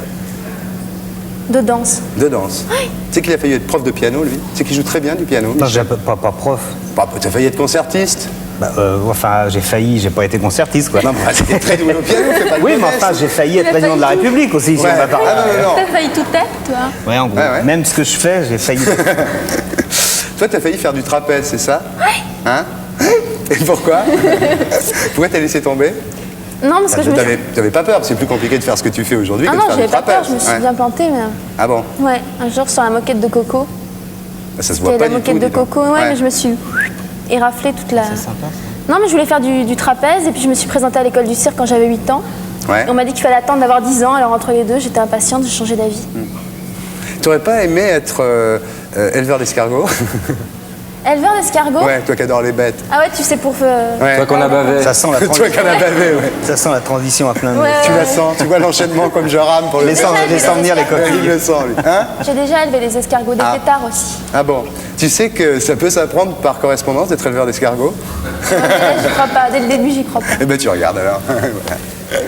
de danse. De danse. Oui. Tu sais qu'il a failli être prof de piano, lui? Tu sais qu'il joue très bien du piano? Non, j'ai pas prof. Bah, t'as failli être concertiste? Enfin, j'ai failli, j'ai pas été concertiste, quoi. Non, mais t'es très doué au piano, fais pas de oui, mais modeste. enfin, j'ai failli être président de la République aussi, si on va parler. T'as failli tout être, toi? Ouais, en gros. Ouais. Même ce que je fais, j'ai failli. Toi, t'as failli faire du trapèze, c'est ça? Oui. Hein? Et pourquoi? Pourquoi t'as laissé tomber? Non, parce que je me suis... T'avais pas peur, parce que c'est plus compliqué de faire ce que tu fais aujourd'hui que de non, faire du j'avais pas trapèze. peur, je me suis bien plantée, mais... Ah bon? Ouais, un jour sur la moquette de coco. Ça se voit pas la du moquette tout, de dis donc. coco, ouais, mais je me suis éraflée toute la... C'est sympa. Non, mais je voulais faire du trapèze, et puis je me suis présentée à l'école du cirque quand j'avais 8 ans. Ouais. Et on m'a dit qu'il fallait attendre d'avoir 10 ans, alors entre les deux, j'étais impatiente, j'ai changé d'avis. T'aurais pas aimé être éleveur d'escargots? Éleveur d'escargots? Ouais, toi qui adores les bêtes. Ah ouais, tu sais, pour... Ouais. Toi qu'on a bavé. Ça sent la transition. Toi qu'on a bavé, ouais. Ça sent la transition à plein de... Ouais, Tu la sens, tu vois l'enchaînement comme je rame pour le Laissant venir les coquilles. Il le sent, lui. Hein? J'ai déjà élevé les escargots, des pétards aussi. Ah bon? Tu sais que ça peut s'apprendre par correspondance d'être éleveur d'escargots? Non, mais là, j'y crois pas. Dès le début, j'y crois pas. Eh ben tu regardes alors.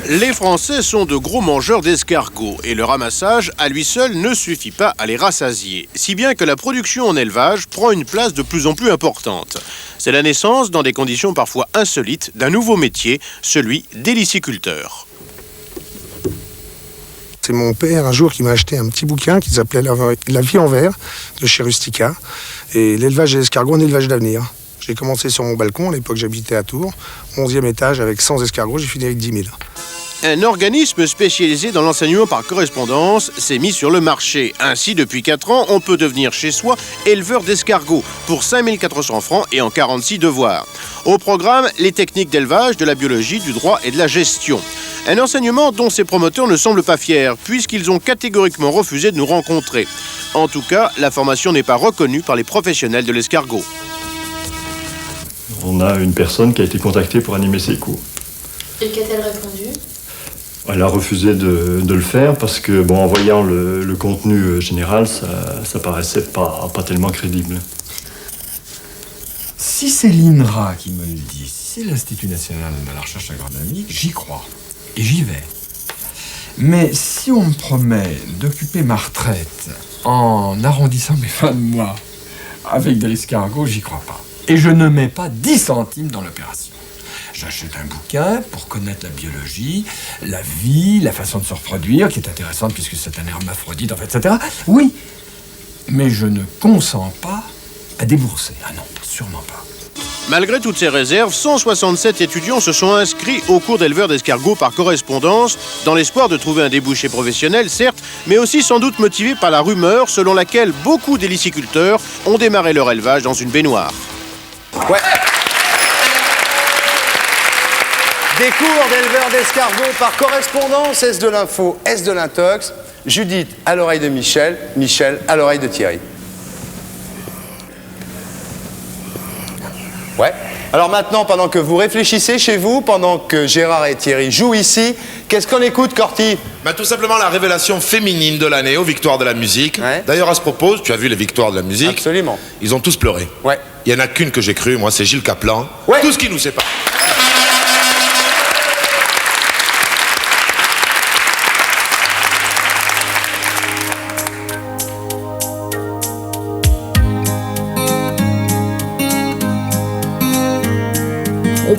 Les Français sont de gros mangeurs d'escargots et le ramassage à lui seul ne suffit pas à les rassasier, si bien que la production en élevage prend une place de plus en plus importante. C'est la naissance, dans des conditions parfois insolites, d'un nouveau métier, celui d'héliciculteur. C'est mon père un jour qui m'a acheté un petit bouquin qui s'appelait La vie en verre de chez Rustica et l'élevage des escargots, un élevage d'avenir. J'ai commencé sur mon balcon, à l'époque j'habitais à Tours, 11e étage avec 100 escargots, j'ai fini avec 10 000. Un organisme spécialisé dans l'enseignement par correspondance s'est mis sur le marché. Ainsi, depuis 4 ans, on peut devenir chez soi éleveur d'escargots pour 5 400 francs et en 46 devoirs. Au programme, les techniques d'élevage, de la biologie, du droit et de la gestion. Un enseignement dont ces promoteurs ne semblent pas fiers, puisqu'ils ont catégoriquement refusé de nous rencontrer. En tout cas, la formation n'est pas reconnue par les professionnels de l'escargot. On a une personne qui a été contactée pour animer ses cours. Et qu'a-t-elle répondu? Elle a refusé de le faire parce que, bon, en voyant le contenu général, ça paraissait pas tellement crédible. Si c'est l'INRA qui me le dit, si c'est l'Institut national de la recherche agronomique, j'y crois. Et j'y vais. Mais si on me promet d'occuper ma retraite en arrondissant mes fins de mois avec de l'escargot, j'y crois pas. Et je ne mets pas 10 centimes dans l'opération. J'achète un bouquin pour connaître la biologie, la vie, la façon de se reproduire, qui est intéressante puisque c'est un hermaphrodite, en fait, etc. Oui, mais je ne consens pas à débourser. Ah non, sûrement pas. Malgré toutes ces réserves, 167 étudiants se sont inscrits au cours d'éleveur d'escargots par correspondance, dans l'espoir de trouver un débouché professionnel, certes, mais aussi sans doute motivés par la rumeur selon laquelle beaucoup d'héliciculteurs ont démarré leur élevage dans une baignoire. Ouais. Des cours d'éleveurs d'escargots par correspondance, est-ce de l'info, est-ce de l'intox? Judith à l'oreille de Michel, Michel à l'oreille de Thierry. Ouais. Alors maintenant, pendant que vous réfléchissez chez vous, pendant que Gérard et Thierry jouent ici, qu'est-ce qu'on écoute, Corty? Tout simplement la révélation féminine de l'année aux victoires de la musique. Ouais. D'ailleurs, à ce propos, tu as vu les victoires de la musique? Absolument. Ils ont tous pleuré. Ouais. Il n'y en a qu'une que j'ai crue, moi, c'est Gilles Caplan. Ouais. Tout ce qui nous sépare.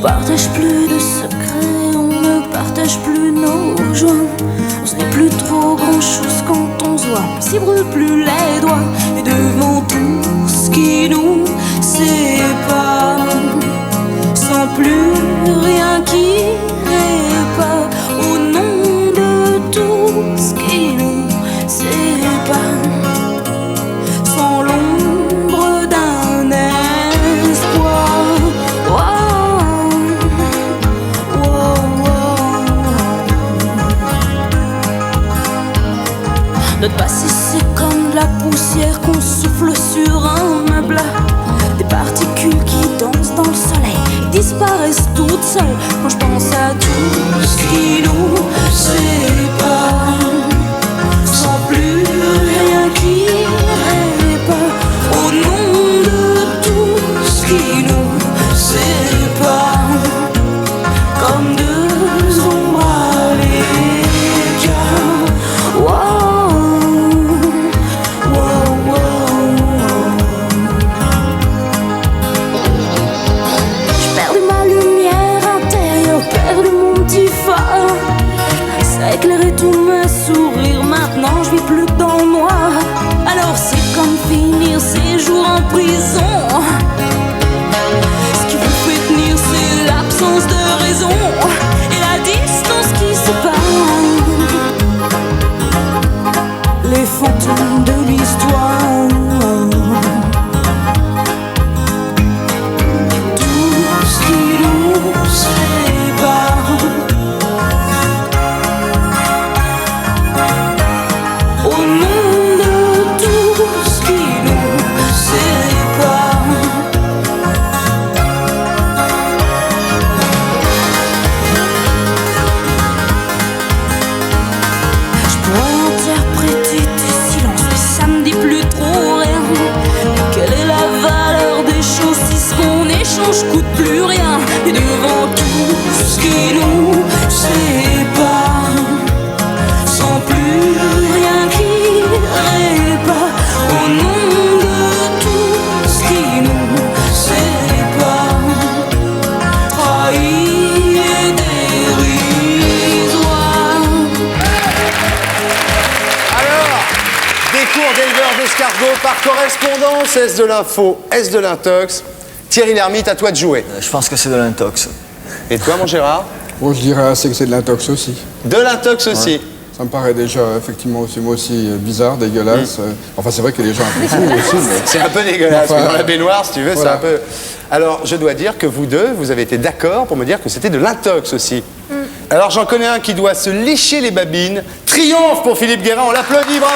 partage plus de secrets, on ne partage plus nos joies. On se dit plus trop grand chose quand on se voit, on s'y brûle plus les doigts. Et devant tout ce qui nous sépare, sans plus rien qui répare, au nom de tout ce qui nous sépare, sans l'ombre d'un espoir. Notre passé c'est comme de la poussière qu'on souffle sur un meuble. Des particules qui dansent dans le soleil et disparaissent toutes seules. Quand je pense à tout ce qui nous sépare, sans plus rien qui répare, au nom de tout ce qui nous sépare, comme deux ombres à l'écart. Wow. Ça éclairait tous mes sourires, maintenant je vis plus que dans le noir. Alors c'est comme finir ces jours en prison. Ce qui vous fait tenir c'est l'absence de raison et la distance qui sépare les fantômes de l'histoire. Tout ce qui nous sépare, au nom de tout ce qui nous sépare. Je pourrais interpréter tes silences, mais ça me dit plus trop rien. Quelle est la valeur des choses si ce qu'on échange coûte plus rien? Et devant tout ce qui nous sépare, sans plus rien qui répare, au nom de tout ce qui nous sépare, trahi et dérisoire. Alors, des cours d'éleveurs d'escargots par correspondance, est-ce de l'info, est-ce de l'intox? Thierry Lhermitte, à toi de jouer. Je pense que c'est de l'intox. Et toi, mon Gérard? Bon, je dirais assez que c'est de l'intox aussi. De l'intox aussi. Ouais. Ça me paraît déjà, effectivement, aussi bizarre, dégueulasse. Enfin, c'est vrai qu'il y a des gens un peu fous aussi. Mais... C'est un peu dégueulasse. Enfin, dans la baignoire, si tu veux, voilà. c'est un peu... Alors, je dois dire que vous deux, vous avez été d'accord pour me dire que c'était de l'intox aussi. Alors, j'en connais un qui doit se lécher les babines. Triomphe pour Philippe Guérin, on l'applaudit, bravo!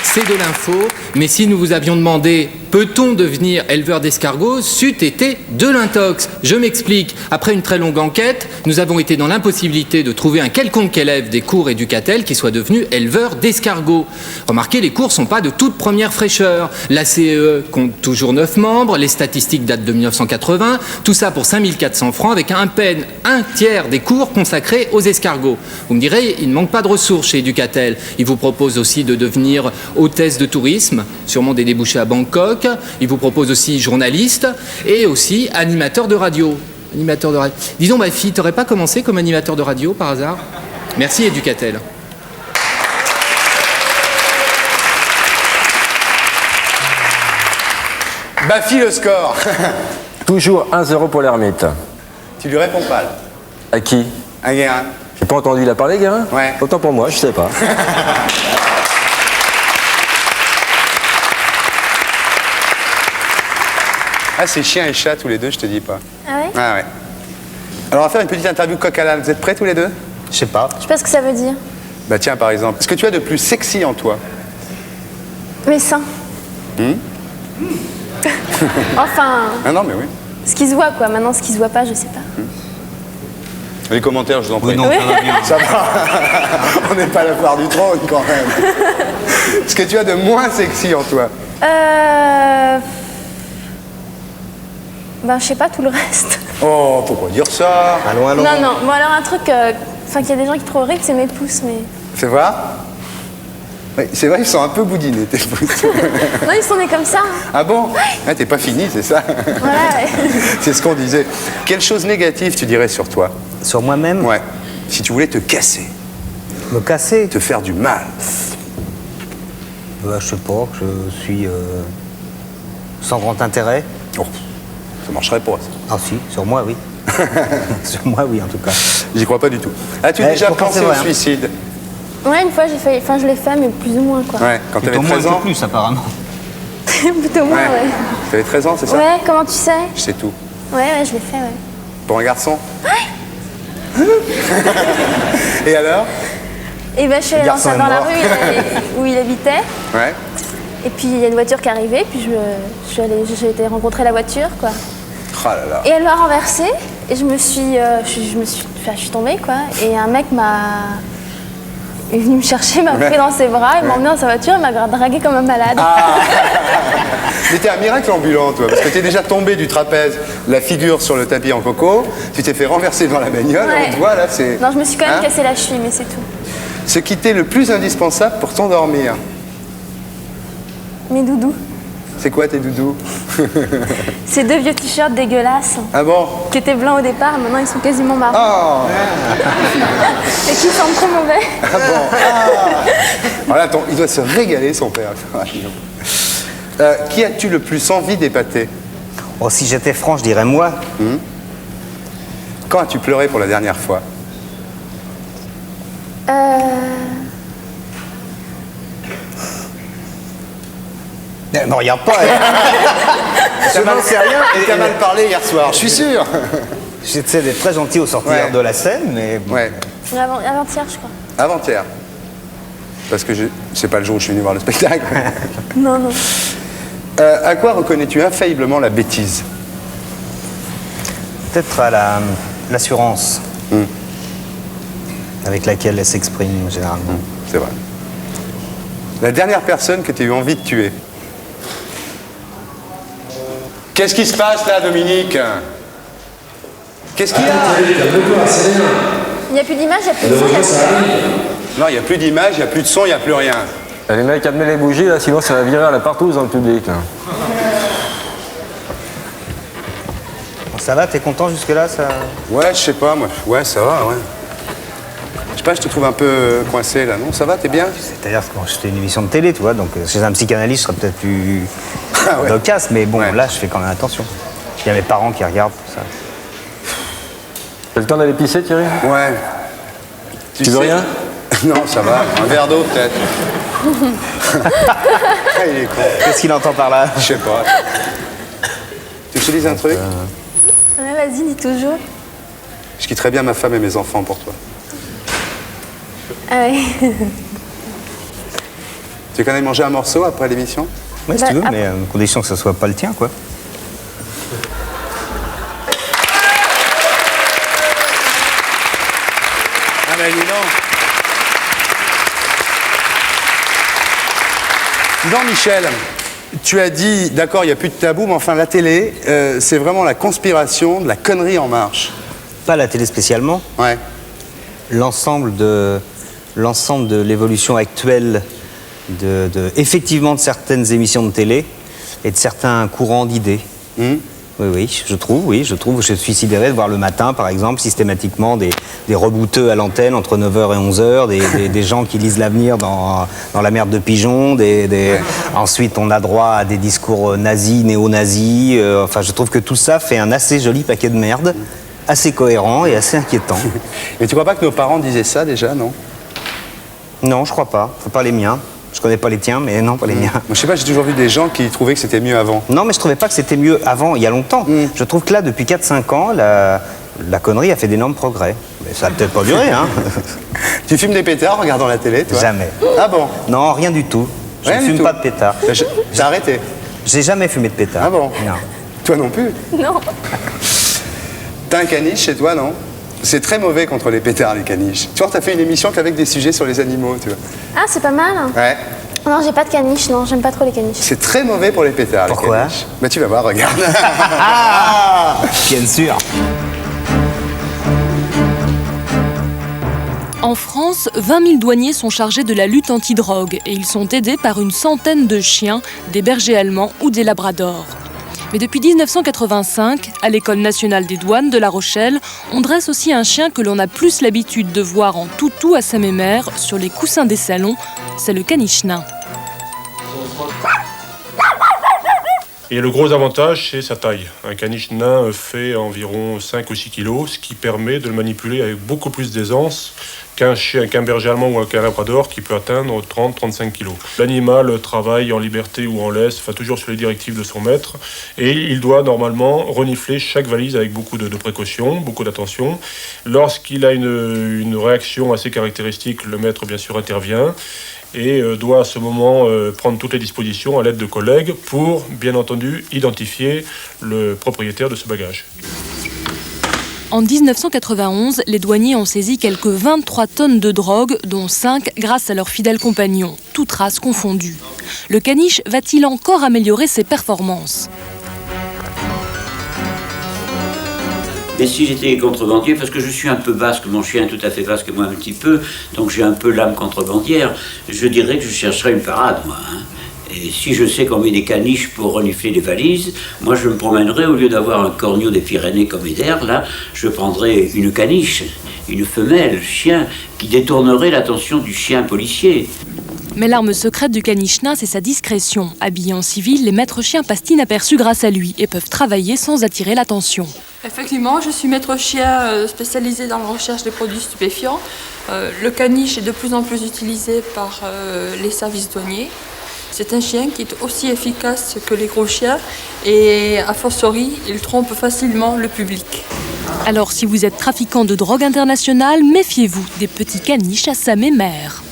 C'est de l'info, mais si nous vous avions demandé peut-on devenir éleveur d'escargots, c'eût été de l'intox. Je m'explique. Après une très longue enquête, nous avons été dans l'impossibilité de trouver un quelconque élève des cours Éducatel qui soit devenu éleveur d'escargots. Remarquez, les cours sont pas de toute première fraîcheur. La CEE compte toujours 9 membres, les statistiques datent de 1980, tout ça pour 5 400 francs avec à peine un tiers des cours consacrés aux escargots. Vous me direz, il ne manque pas de ressources chez Éducatel. Il vous propose aussi de devenir hôtesse de tourisme, sûrement des débouchés à Bangkok. Il vous propose aussi journaliste et aussi animateur de radio. Animateur de radio. Disons, ma fille, t'aurais pas commencé comme animateur de radio par hasard? Merci, Éducatel. Bafi, le score. Toujours 1-0 pour l'ermite. Tu lui réponds pas, là. À qui? À Guérin. J'ai pas entendu, il a parlé, Guérin? Ouais. Autant pour moi, je sais pas. Ah, c'est chien et chat tous les deux, je te dis pas. Ah ouais? Ah ouais. Alors, on va faire une petite interview coq à l'âne. Vous êtes prêts tous les deux? Je sais pas. Je sais pas ce que ça veut dire. Bah tiens, par exemple, ce que tu as de plus sexy en toi? Mes seins. Enfin, Ah non, mais oui. ce qui se voit quoi. Maintenant, ce qui se voit pas, je sais pas. Les commentaires, je vous en prie. Oui, non, ça va bien. Ça va. On n'est pas à la foire du trône, quand même. Ce que tu as de moins sexy en toi? Ben, je sais pas tout le reste. Oh, faut pas dire ça. Allons, allons. Non, non. Bon, alors un truc, enfin, qu'il y a des gens qui trouvent horrible, c'est mes pouces, mais. Fais voir. Oui, c'est vrai, ils sont un peu boudinés, tes pouces. Non, ils sont nés comme ça. Hein. Ah bon? Ah, t'es pas fini, c'est ça? Voilà, ouais. C'est ce qu'on disait. Quelle chose négative tu dirais sur toi? Sur moi-même? Ouais. Si tu voulais te casser. Me casser? Te faire du mal. Je sais pas, je suis sans grand intérêt. Oh, ça marcherait pas, ça. Ah si, sur moi, oui. Sur moi, oui, en tout cas. J'y crois pas du tout. As-tu déjà pensé au suicide? Ouais, une fois, j'ai failli... Enfin, je l'ai fait, mais plus ou moins, quoi. Ouais, quand t'avais 13 ans? Plus, apparemment. Plutôt moins, ouais. T'avais 13 ans, c'est ça? Ouais, comment tu sais? Je sais tout. Ouais, je l'ai fait, ouais. Pour un garçon? Et alors? Et ben, je suis allée dans la rue où il habitait. Ouais. Et puis, il y a une voiture qui est arrivée, puis j'ai été rencontrer la voiture, quoi. Oh là là. Et elle m'a renversée, et je suis tombée, quoi. Et un mec est venu me chercher, m'a pris dans ses bras, il m'a emmené dans sa voiture, il m'a dragué comme un malade. Ah. Mais t'es un miracle ambulant, toi, parce que t'es déjà tombé du trapèze, la figure sur le tapis en coco, tu t'es fait renverser dans la bagnole, Ouais. on te voit là, c'est... Non, je me suis quand même cassé la cheville, mais c'est tout. Ce qui t'est le plus indispensable pour t'endormir. Mes doudous. C'est quoi tes doudous? Ces 2 vieux t-shirts dégueulasses. Ah bon? Qui étaient blancs au départ, maintenant ils sont quasiment marrons. Oh. Et qui sentent trop mauvais. Ah bon? Ah. Voilà, il doit se régaler, son père. Qui as-tu le plus envie d'épater? Oh, si j'étais franc, je dirais moi. Quand as-tu pleuré pour la dernière fois? Ne regarde pas. T'as mal sérieux et t'as mal parlé hier soir, je suis sûr. J'essaie d'être très gentil au sortir de la scène, mais... Ouais. Avant-hier, je crois. Avant-hier. Parce que c'est pas le jour où je suis venu voir le spectacle. Non, non. À quoi reconnais-tu infailliblement la bêtise? Peut-être à l'assurance avec laquelle elle s'exprime généralement. C'est vrai. La dernière personne que tu as eu envie de tuer? Qu'est-ce qui se passe là, Dominique? Qu'est-ce qu'il y a? Il n'y a plus d'image, il n'y a plus de son, il n'y a plus rien. Non, il n'y a plus d'image, il n'y a plus de son, il n'y a plus rien. Les mecs, admet les bougies, là, sinon ça va virer à la partouze dans le public. Là. Ça va, t'es content jusque-là ça... Ouais, je sais pas, moi. Ouais, ça va, ouais. Je sais pas, je te trouve un peu coincé là, non? Ça va, t'es bien? C'est-à-dire que quand je fais une émission de télé, tu vois, donc chez un psychanalyste, je serais peut-être plus loquace, mais bon, là, je fais quand même attention. Il y a mes parents qui regardent tout ça. T'as le temps d'aller pisser, Thierry? Ouais. Tu veux rien? Non, ça va. Un verre d'eau, peut-être. Il est con. Qu'est-ce qu'il entend par là? Je sais pas. Tu veux que je te dise un truc? Ouais, vas-y, dis toujours. Je quitterais bien ma femme et mes enfants pour toi. Ah ouais. Tu veux qu'on aille manger un morceau après l'émission? Oui, si tu veux, mais à condition que ce soit pas le tien, quoi. Ah ben dis donc. Dis donc, Michel, tu as dit, d'accord, il n'y a plus de tabou, mais enfin la télé, c'est vraiment la conspiration de la connerie en marche. Pas la télé spécialement. Ouais. L'ensemble de l'évolution actuelle effectivement de certaines émissions de télé et de certains courants d'idées. Oui, je trouve, je suis sidéré de voir le matin, par exemple, systématiquement des rebouteux à l'antenne entre 9h et 11h, des gens qui lisent l'avenir dans la merde de pigeons, ensuite on a droit à des discours nazis, néo-nazis, enfin je trouve que tout ça fait un assez joli paquet de merde, assez cohérent et assez inquiétant. Mais tu crois pas que nos parents disaient ça déjà, non? Non, je crois pas, pas les miens. Je connais pas les tiens, mais non, pas les miens. Moi, je sais pas, j'ai toujours vu des gens qui trouvaient que c'était mieux avant. Non, mais je trouvais pas que c'était mieux avant, il y a longtemps. Je trouve que là, depuis 4-5 ans, la connerie a fait d'énormes progrès. Mais ça a peut-être pas duré, hein. Tu fumes des pétards en regardant la télé, toi? Jamais. Ah bon? Non, rien du tout. Je ne fume pas de pétards. J'ai arrêté. J'ai jamais fumé de pétards. Ah bon? Non. Toi non plus? Non. T'as un caniche chez toi, non? C'est très mauvais contre les pétards, les caniches. Tu vois, t'as fait une émission qu'avec des sujets sur les animaux, tu vois. Ah, c'est pas mal. Ouais. Non, j'ai pas de caniche, non, j'aime pas trop les caniches. C'est très mauvais pour les pétards, Pourquoi? les caniches. Bah tu vas voir, regarde. Bien sûr. En France, 20 000 douaniers sont chargés de la lutte anti-drogue et ils sont aidés par une centaine de chiens, des bergers allemands ou des labradors. Mais depuis 1985, à l'École nationale des douanes de La Rochelle, on dresse aussi un chien que l'on a plus l'habitude de voir en toutou à sa mémère sur les coussins des salons, c'est le caniche nain. Et le gros avantage, c'est sa taille. Un caniche nain fait environ 5 ou 6 kilos, ce qui permet de le manipuler avec beaucoup plus d'aisance qu'un berger allemand ou qu'un labrador qui peut atteindre 30-35 kilos. L'animal travaille en liberté ou en laisse, toujours sur les directives de son maître, et il doit normalement renifler chaque valise avec beaucoup de précautions, beaucoup d'attention. Lorsqu'il a une réaction assez caractéristique, le maître bien sûr intervient et doit à ce moment prendre toutes les dispositions à l'aide de collègues pour, bien entendu, identifier le propriétaire de ce bagage. En 1991, les douaniers ont saisi quelques 23 tonnes de drogue, dont 5 grâce à leurs fidèles compagnons, toutes races confondues. Le caniche va-t-il encore améliorer ses performances ? Mais si j'étais contrebandier, parce que je suis un peu basque, mon chien est tout à fait basque, moi un petit peu, donc j'ai un peu l'âme contrebandière, je dirais que je chercherais une parade, moi. Et si je sais qu'on met des caniches pour renifler les valises, moi je me promènerais, au lieu d'avoir un corneau des Pyrénées comme Eder, là, je prendrais une caniche, une femelle, chien, qui détournerait l'attention du chien policier. Mais l'arme secrète du caniche nain, c'est sa discrétion. Habillés en civil, les maîtres chiens passent inaperçus grâce à lui et peuvent travailler sans attirer l'attention. Effectivement, je suis maître chien spécialisé dans la recherche des produits stupéfiants. Le caniche est de plus en plus utilisé par les services douaniers. C'est un chien qui est aussi efficace que les gros chiens et, a fortiori, il trompe facilement le public. Alors, si vous êtes trafiquant de drogue internationale, méfiez-vous des petits caniches à sa mémère.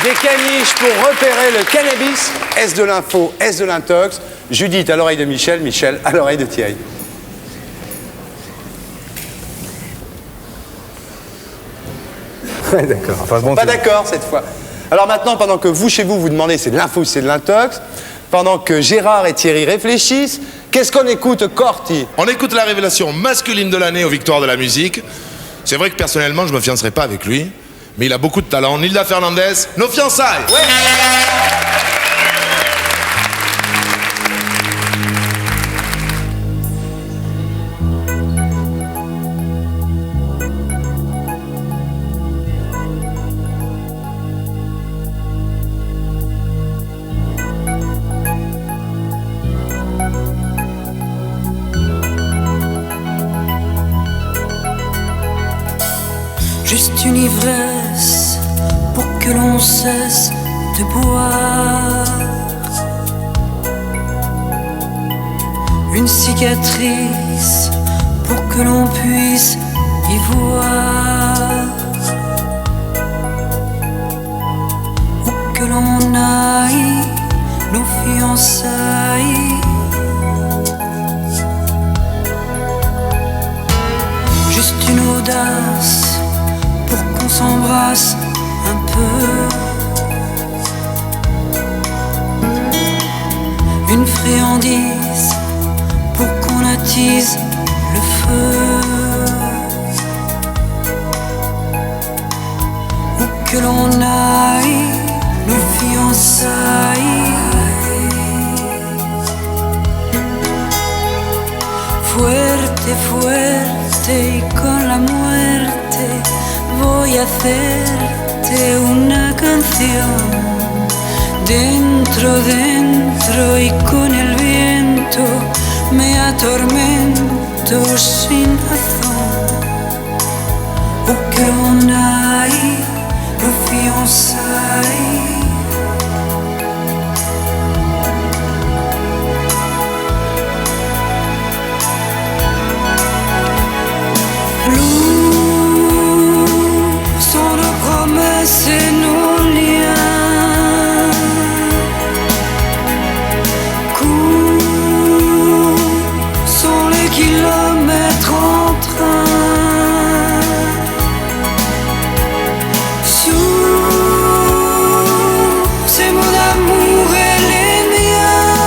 Des caniches pour repérer le cannabis. Est-ce de l'info? Est-ce de l'intox? Judith à l'oreille de Michel, Michel à l'oreille de Thierry. Ouais, d'accord. Enfin, bon, pas d'accord cette fois. Alors maintenant, pendant que vous, chez vous, vous demandez c'est de l'info, c'est de l'intox, pendant que Gérard et Thierry réfléchissent, qu'est-ce qu'on écoute, Corti? On écoute la révélation masculine de l'année aux Victoires de la musique. C'est vrai que personnellement, je me fiancerai pas avec lui, mais il a beaucoup de talent. Nilda Fernandez, nos fiançailles. Ouais. Juste une ivresse pour que l'on cesse de boire. Une cicatrice pour que l'on puisse y voir. Où que l'on aille, nos fiançailles. Juste une audace pour qu'on s'embrasse un peu. Une friandise pour qu'on attise le feu. Où que l'on aille, nos fiançailles. Fuerte, fuerte y con la muerte voy a hacerte una canción. Dentro, dentro y con el viento me atormento sin razón. Où que l'on aille, nos fiançailles. C'est nos liens. Courts sont les kilomètres en train. Sous ces mots d'amour et les miens.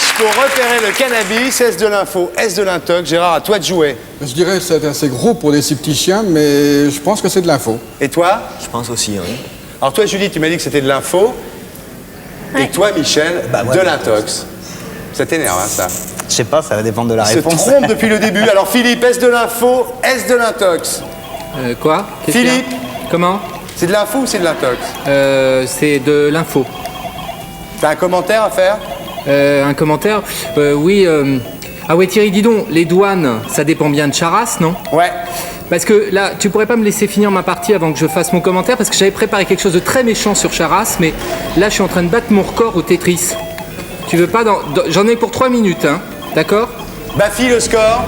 fiche pour repérer le cannabis. Est-ce de l'info? Est-ce de l'intox? Gérard, à toi de jouer. Je dirais que c'est assez gros pour des si petits chiens, mais je pense que c'est de l'info. Et toi? Je pense aussi, oui. Alors toi, Julie, tu m'as dit que c'était de l'info. Et toi, Michel, de l'intox. Ça t'énerve, hein, ça? Je sais pas, ça va dépendre de la Il réponse. se trompe depuis le début. Alors Philippe, est-ce de l'info? Est-ce de l'intox? Quoi? Qu'est-ce qu'il y a Philippe? Comment? C'est de l'info ou c'est de l'intox? C'est de l'info. T'as un commentaire à faire? Un commentaire? Oui. Ah ouais, Thierry, dis donc, les douanes, ça dépend bien de Charras, non? Ouais. Parce que là, tu pourrais pas me laisser finir ma partie avant que je fasse mon commentaire, parce que j'avais préparé quelque chose de très méchant sur Charras, mais là, je suis en train de battre mon record au Tetris. Tu veux pas J'en ai pour 3 minutes, hein? D'accord? Bafi, le score?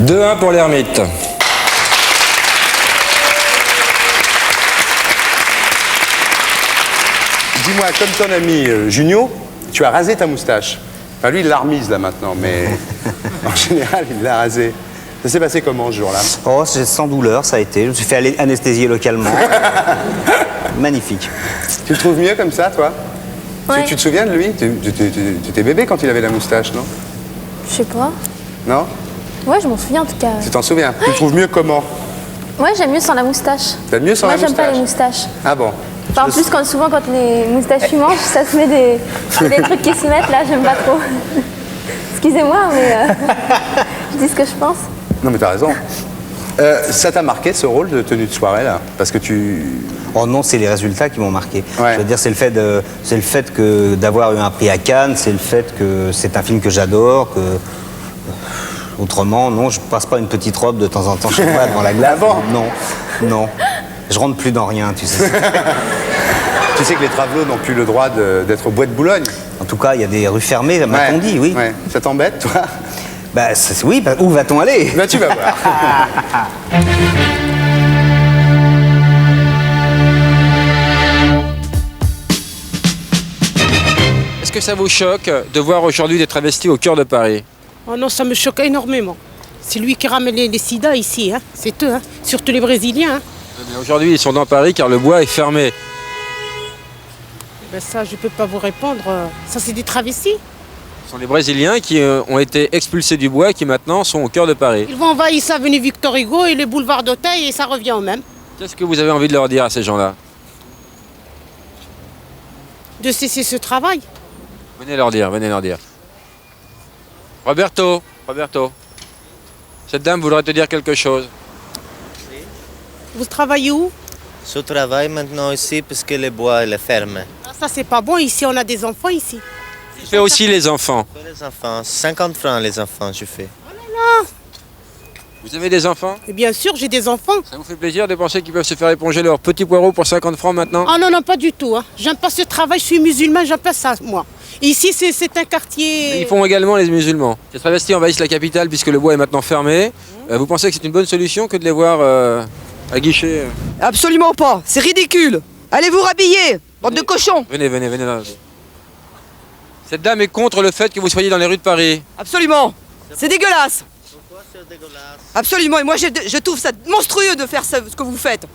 2-1 pour l'ermite. Dis-moi, comme ton ami Junio, tu as rasé ta moustache. Enfin, lui, il l'a remise là maintenant, mais en général, il l'a rasé. Ça s'est passé comment ce jour-là? Oh, c'est sans douleur, ça a été. Je me suis fait anesthésier localement. Magnifique. Tu le trouves mieux comme ça, toi? Ouais. Tu te souviens de lui? Tu étais bébé quand il avait la moustache, non? Je sais pas. Non? Ouais, je m'en souviens en tout cas. Tu t'en souviens? Tu le trouves mieux comment? Ouais, j'aime mieux sans la moustache. T'aimes mieux sans la Moi, j'aime moustache? pas les moustaches. Ah bon? Enfin, en plus, souvent, quand les moustaches fumantes, ça se met des trucs qui se mettent là, j'aime pas trop. Excusez-moi, mais je dis ce que je pense. Non, mais t'as raison. Ça t'a marqué ce rôle de tenue de soirée là? Parce que tu. Oh non, c'est les résultats qui m'ont marqué. Ouais. Je veux dire, c'est le fait d'avoir eu un prix à Cannes, c'est le fait que c'est un film que j'adore, que autrement, non, je passe pas une petite robe de temps en temps chez moi devant la glace. Ah bon? Non, non. Je rentre plus dans rien, tu sais. Tu sais que les travelots n'ont plus le droit d'être au bois de Boulogne. En tout cas, il y a des rues fermées, m'a-t-on dit, oui. Ouais. Ça t'embête, toi? Bah oui, où va-t-on aller? Bah tu vas voir. Est-ce que ça vous choque de voir aujourd'hui des travestis au cœur de Paris? Oh non, ça me choque énormément. C'est lui qui ramène les sida ici, hein. C'est eux, hein. Surtout les Brésiliens. Hein. Mais aujourd'hui, ils sont dans Paris car le bois est fermé. Ben ça, je peux pas vous répondre. Ça, c'est des travestis. Ce sont les Brésiliens qui ont été expulsés du bois et qui maintenant sont au cœur de Paris. Ils vont envahir l'avenue Victor Hugo et les boulevards d'Auteuil et ça revient au même. Qu'est-ce que vous avez envie de leur dire à ces gens-là? De cesser ce travail. Venez leur dire, venez leur dire. Roberto, cette dame voudrait te dire quelque chose. Vous travaillez où? Je travaille maintenant ici parce que le bois est fermé. Ah, ça, c'est pas bon. Ici, on a des enfants ici. Je fais aussi les enfants. Les enfants, 50 francs les enfants, je fais. Ah, Vous avez des enfants? et bien sûr, j'ai des enfants. Ça vous fait plaisir de penser qu'ils peuvent se faire éponger leurs petits poireaux pour 50 francs maintenant? Ah non, non, pas du tout. Hein. J'aime pas ce travail. Je suis musulman, j'aime pas ça, moi. Ici, c'est un quartier... Ils font également les musulmans. Les travestis envahissent la capitale puisque le bois est maintenant fermé. Vous pensez que c'est une bonne solution que de les voir à guichet? Absolument pas, c'est ridicule. Allez vous rhabiller, bande de cochons. Venez là. Cette dame est contre le fait que vous soyez dans les rues de Paris. Absolument, c'est dégueulasse. Pourquoi c'est dégueulasse? Absolument, et moi je trouve ça monstrueux de faire ce que vous faites.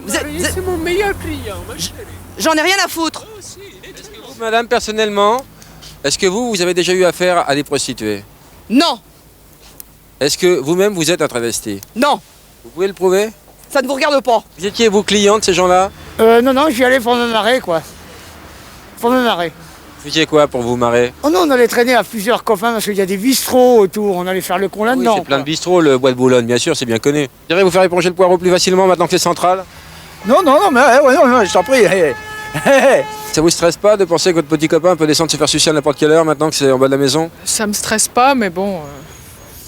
C'est mon meilleur client, ma chérie. J'en ai rien à foutre. Vous, madame, personnellement, est-ce que vous avez déjà eu affaire à des prostituées? Non. Est-ce que vous-même vous êtes un travesti? Non. Vous pouvez le prouver? Ça ne vous regarde pas. Vous étiez vous client de ces gens-là? Non, j'y allais pour me marrer, quoi. Pour me marrer. Vous faisiez quoi pour vous marrer? Oh non, on allait traîner à plusieurs copains parce qu'il y a des bistrots autour. On allait faire le con Oui, là-dedans. c'est plein de bistrots, le bois de Boulogne, bien sûr, c'est bien connu. Vous direz vous faire éponger le poireau plus facilement maintenant que c'est central? Non, mais non, je t'en prie. Ça vous stresse pas de penser que votre petit copain peut descendre se faire sucer à n'importe quelle heure maintenant que c'est en bas de la maison? Ça me stresse pas, mais bon,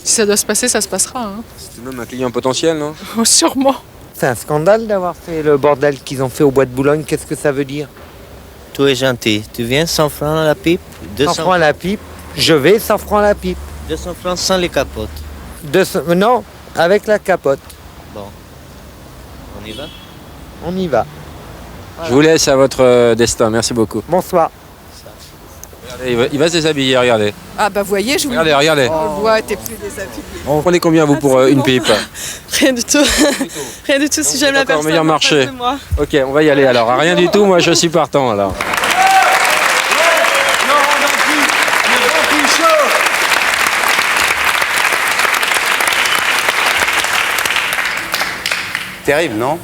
si ça doit se passer, ça se passera. Hein. C'est tout de même un client potentiel, non? Sûrement. C'est un scandale d'avoir fait le bordel qu'ils ont fait au bois de Boulogne. Qu'est-ce que ça veut dire? Tout est gentil. Tu viens 100 francs à la pipe? 100 francs à la pipe. Je vais 100 francs à la pipe. 200 francs sans les capotes. Non, avec la capote. Bon. On y va? On y va. Je vous laisse à votre destin, merci beaucoup. Bonsoir. Regardez, il va se déshabiller, regardez. Ah bah voyez, je vous Regardez. On le voit, t'es plus déshabillé. Vous prenez combien vous pour une pipe? Rien du tout. Rien du tout, si j'aime la personne. Meilleur marché. en face de moi. Ok, on va y aller alors. Rien du tout, moi je suis partant alors. Le grand prix Terrible, non?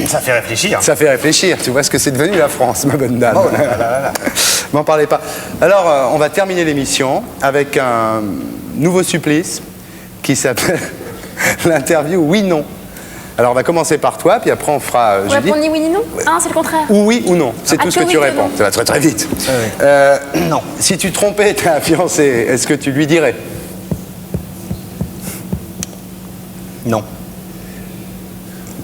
Ça fait réfléchir. Ça fait réfléchir. Tu vois ce que c'est devenu la France, ma bonne dame. Oh là là là là. M'en parlez pas. Alors, on va terminer l'émission avec un nouveau supplice qui s'appelle l'interview oui-non. Alors, on va commencer par toi, puis après, on fera On Judith. répond ni oui ni non? Ah, c'est le contraire. Ou oui ou non. C'est Ah, tout ce que que oui, tu que réponds. non. Ça va très très vite. Non. Si tu trompais ta fiancée, est-ce que tu lui dirais? Non.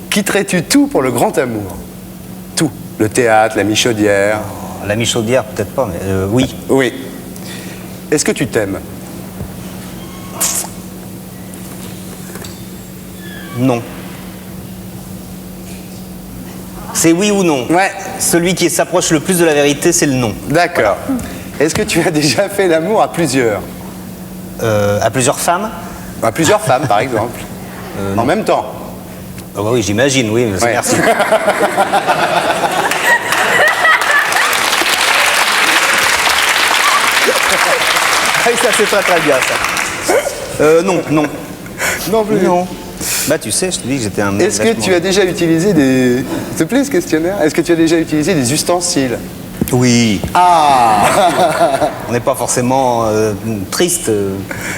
Quitterais-tu tout pour le grand amour? Tout. Le théâtre, la michaudière. La michaudière, peut-être pas, mais oui. Oui. Est-ce que tu t'aimes? Non. C'est oui ou non. Ouais. Celui qui s'approche le plus de la vérité, c'est le non. D'accord. Est-ce que tu as déjà fait l'amour à plusieurs? À plusieurs femmes? À plusieurs femmes, par exemple. En même temps? Oh, bah oui, j'imagine, oui. Ouais. Merci. Ça, c'est très très bien, ça. Non. Non plus. Non. Bah, tu sais, je te dis que j'étais un... Est-ce que tu as déjà utilisé des... S'il te plaît, ce questionnaire. Est-ce que tu as déjà utilisé des ustensiles? Oui. Ah. On n'est pas forcément triste,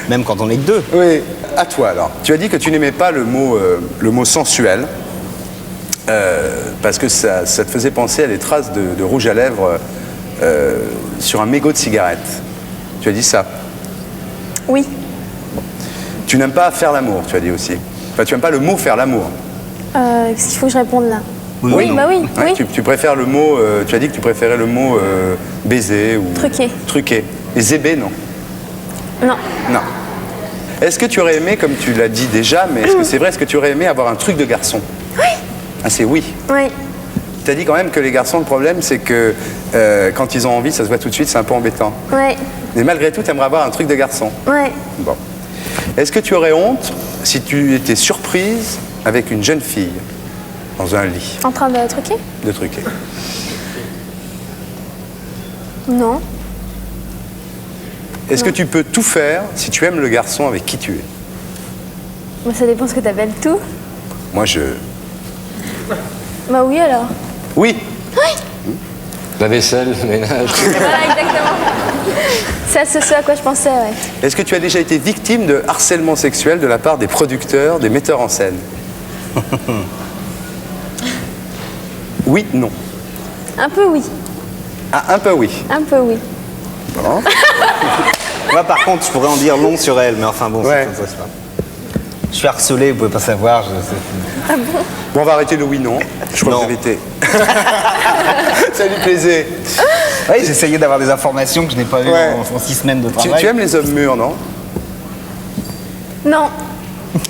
même quand on est que deux. Oui. À toi, alors. Tu as dit que tu n'aimais pas le mot sensuel, parce que ça te faisait penser à des traces de rouge à lèvres sur un mégot de cigarette. Tu as dit ça? Oui. Tu n'aimes pas faire l'amour, tu as dit aussi. Enfin, tu n'aimes pas le mot faire l'amour. Qu'est-ce qu'il faut que je réponde là? Oui, bah oui, Ouais, oui. tu préfères le mot... tu as dit que tu préférais le mot baiser ou... Truqué. Truqué. Et zébé, non? Non. Non. Est-ce que tu aurais aimé, comme tu l'as dit déjà, mais est-ce que c'est vrai, est-ce que tu aurais aimé avoir un truc de garçon? Oui. Ah, c'est oui. Oui. Tu as dit quand même que les garçons, le problème, c'est que quand ils ont envie, ça se voit tout de suite, c'est un peu embêtant. Oui. Mais malgré tout, tu aimerais avoir un truc de garçon. Oui. Bon. Est-ce que tu aurais honte si tu étais surprise avec une jeune fille dans un lit En train de truquer? de truquer? Non. Est-ce que tu peux tout faire si tu aimes le garçon avec qui tu es? Bah, ça dépend ce que t'appelles tout. Moi, je... Bah oui alors. Oui. Oui. La vaisselle, le ménage. Voilà, exactement. C'est ce à quoi je pensais, ouais. Est-ce que tu as déjà été victime de harcèlement sexuel de la part des producteurs, des metteurs en scène? Oui, non. Un peu oui. Ah, un peu oui. Un peu oui. Bon. Moi, par contre, je pourrais en dire long sur elle, mais enfin bon, Ouais. c'est pas. Je suis harcelé, vous pouvez pas savoir. Ah bon? Bon, on va arrêter le oui, non. Je crois que vous avez été. Ça lui plaisait. Oui, j'essayais d'avoir des informations que je n'ai pas eues Ouais. en 6 semaines de Tu travail. aimes les hommes mûrs, non? Non.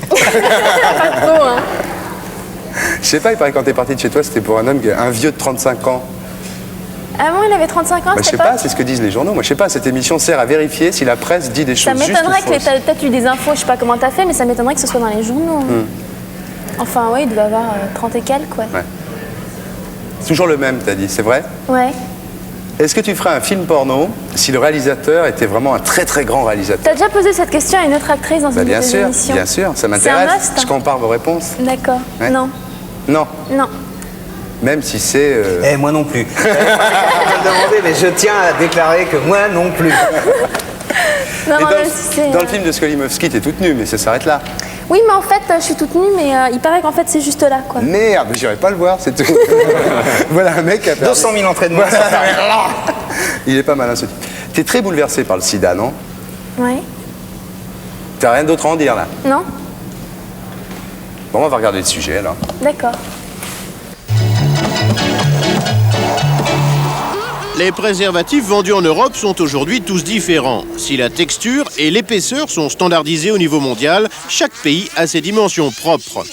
Pas trop, hein. Je sais pas, il paraît que quand t'es parti de chez toi, c'était pour un vieux de 35 ans. Ah bon, il avait 35 ans, Bah, je c'était sais pas, c'est ce que disent les journaux. Moi, je sais pas, cette émission sert à vérifier si la presse dit des choses Ça justes m'étonnerait ou que fausses. t'aies peut-être eu des infos, je sais pas comment t'as fait, mais ça m'étonnerait que ce soit dans les journaux. Enfin, oui, il devait avoir 30 et quelques, ouais. Ouais. C'est toujours le même, t'as dit, c'est vrai? Ouais. Est-ce que tu ferais un film porno si le réalisateur était vraiment un très très grand réalisateur? T'as déjà posé cette question à une autre actrice dans Bah, une bien de tes sûr, émissions? bien sûr, ça C'est un m'intéresse. must, Je compare vos réponses. D'accord. Ouais. Non. Non, Non. même si c'est... Eh, moi non plus. Je vais me demander, mais je tiens à déclarer que moi non plus. Non, Et même si c'est, dans le film de Skolimowski, t'es toute nue, mais ça s'arrête là. Oui, mais en fait, je suis toute nue, mais il paraît qu'en fait, c'est juste là, quoi. Merde, mais j'irai pas le voir, c'est tout. Voilà un mec qui a perdu. 200 000 entraînements. Voilà. Il est pas malin ce type. T'es très bouleversé par le sida, non? Ouais. T'as rien d'autre à en dire là? Non? Bon, on va regarder le sujet alors. D'accord. Les préservatifs vendus en Europe sont aujourd'hui tous différents. Si la texture et l'épaisseur sont standardisées au niveau mondial, chaque pays a ses dimensions propres.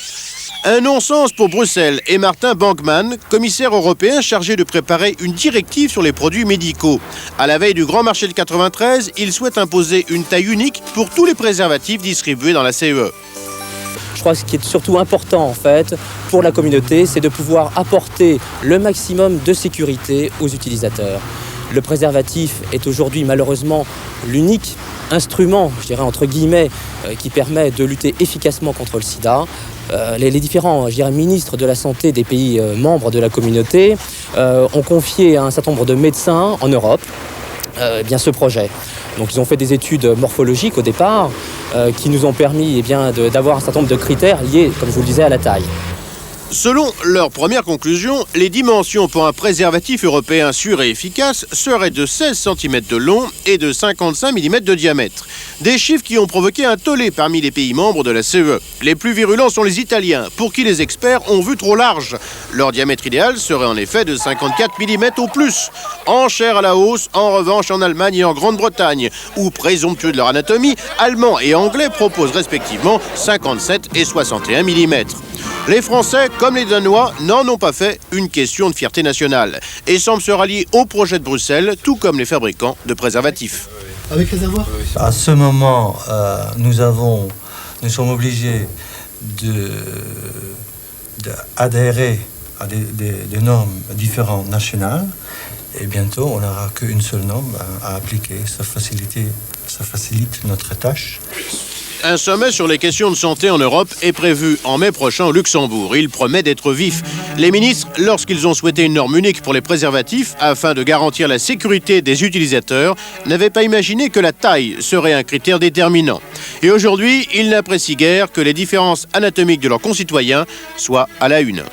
Un non-sens pour Bruxelles et Martin Bankman, commissaire européen chargé de préparer une directive sur les produits médicaux. À la veille du Grand Marché de 93, il souhaite imposer une taille unique pour tous les préservatifs distribués dans la CE. Je crois que ce qui est surtout important en fait pour la communauté, c'est de pouvoir apporter le maximum de sécurité aux utilisateurs. Le préservatif est aujourd'hui malheureusement l'unique instrument, je dirais entre guillemets, qui permet de lutter efficacement contre le sida. Les différents ministres de la Santé des pays membres de la communauté ont confié à un certain nombre de médecins en Europe ce projet. Donc ils ont fait des études morphologiques au départ qui nous ont permis d'avoir un certain nombre de critères liés, comme je vous le disais, à la taille. Selon leur première conclusion, les dimensions pour un préservatif européen sûr et efficace seraient de 16 cm de long et de 55 mm de diamètre. Des chiffres qui ont provoqué un tollé parmi les pays membres de la CE. Les plus virulents sont les Italiens, pour qui les experts ont vu trop large. Leur diamètre idéal serait en effet de 54 mm au plus. Enchère à la hausse, en revanche, en Allemagne et en Grande-Bretagne, où, présomptueux de leur anatomie, Allemands et Anglais proposent respectivement 57 et 61 mm. Les Français, comme les Danois, n'en ont pas fait une question de fierté nationale et semblent se rallier au projet de Bruxelles, tout comme les fabricants de préservatifs. Avec réservoir ? À ce moment, nous sommes obligés d'adhérer à des normes différentes nationales et bientôt on n'aura qu'une seule norme à appliquer. Ça facilite notre tâche. Un sommet sur les questions de santé en Europe est prévu en mai prochain au Luxembourg. Il promet d'être vif. Les ministres, lorsqu'ils ont souhaité une norme unique pour les préservatifs afin de garantir la sécurité des utilisateurs, n'avaient pas imaginé que la taille serait un critère déterminant. Et aujourd'hui, ils n'apprécient guère que les différences anatomiques de leurs concitoyens soient à la une.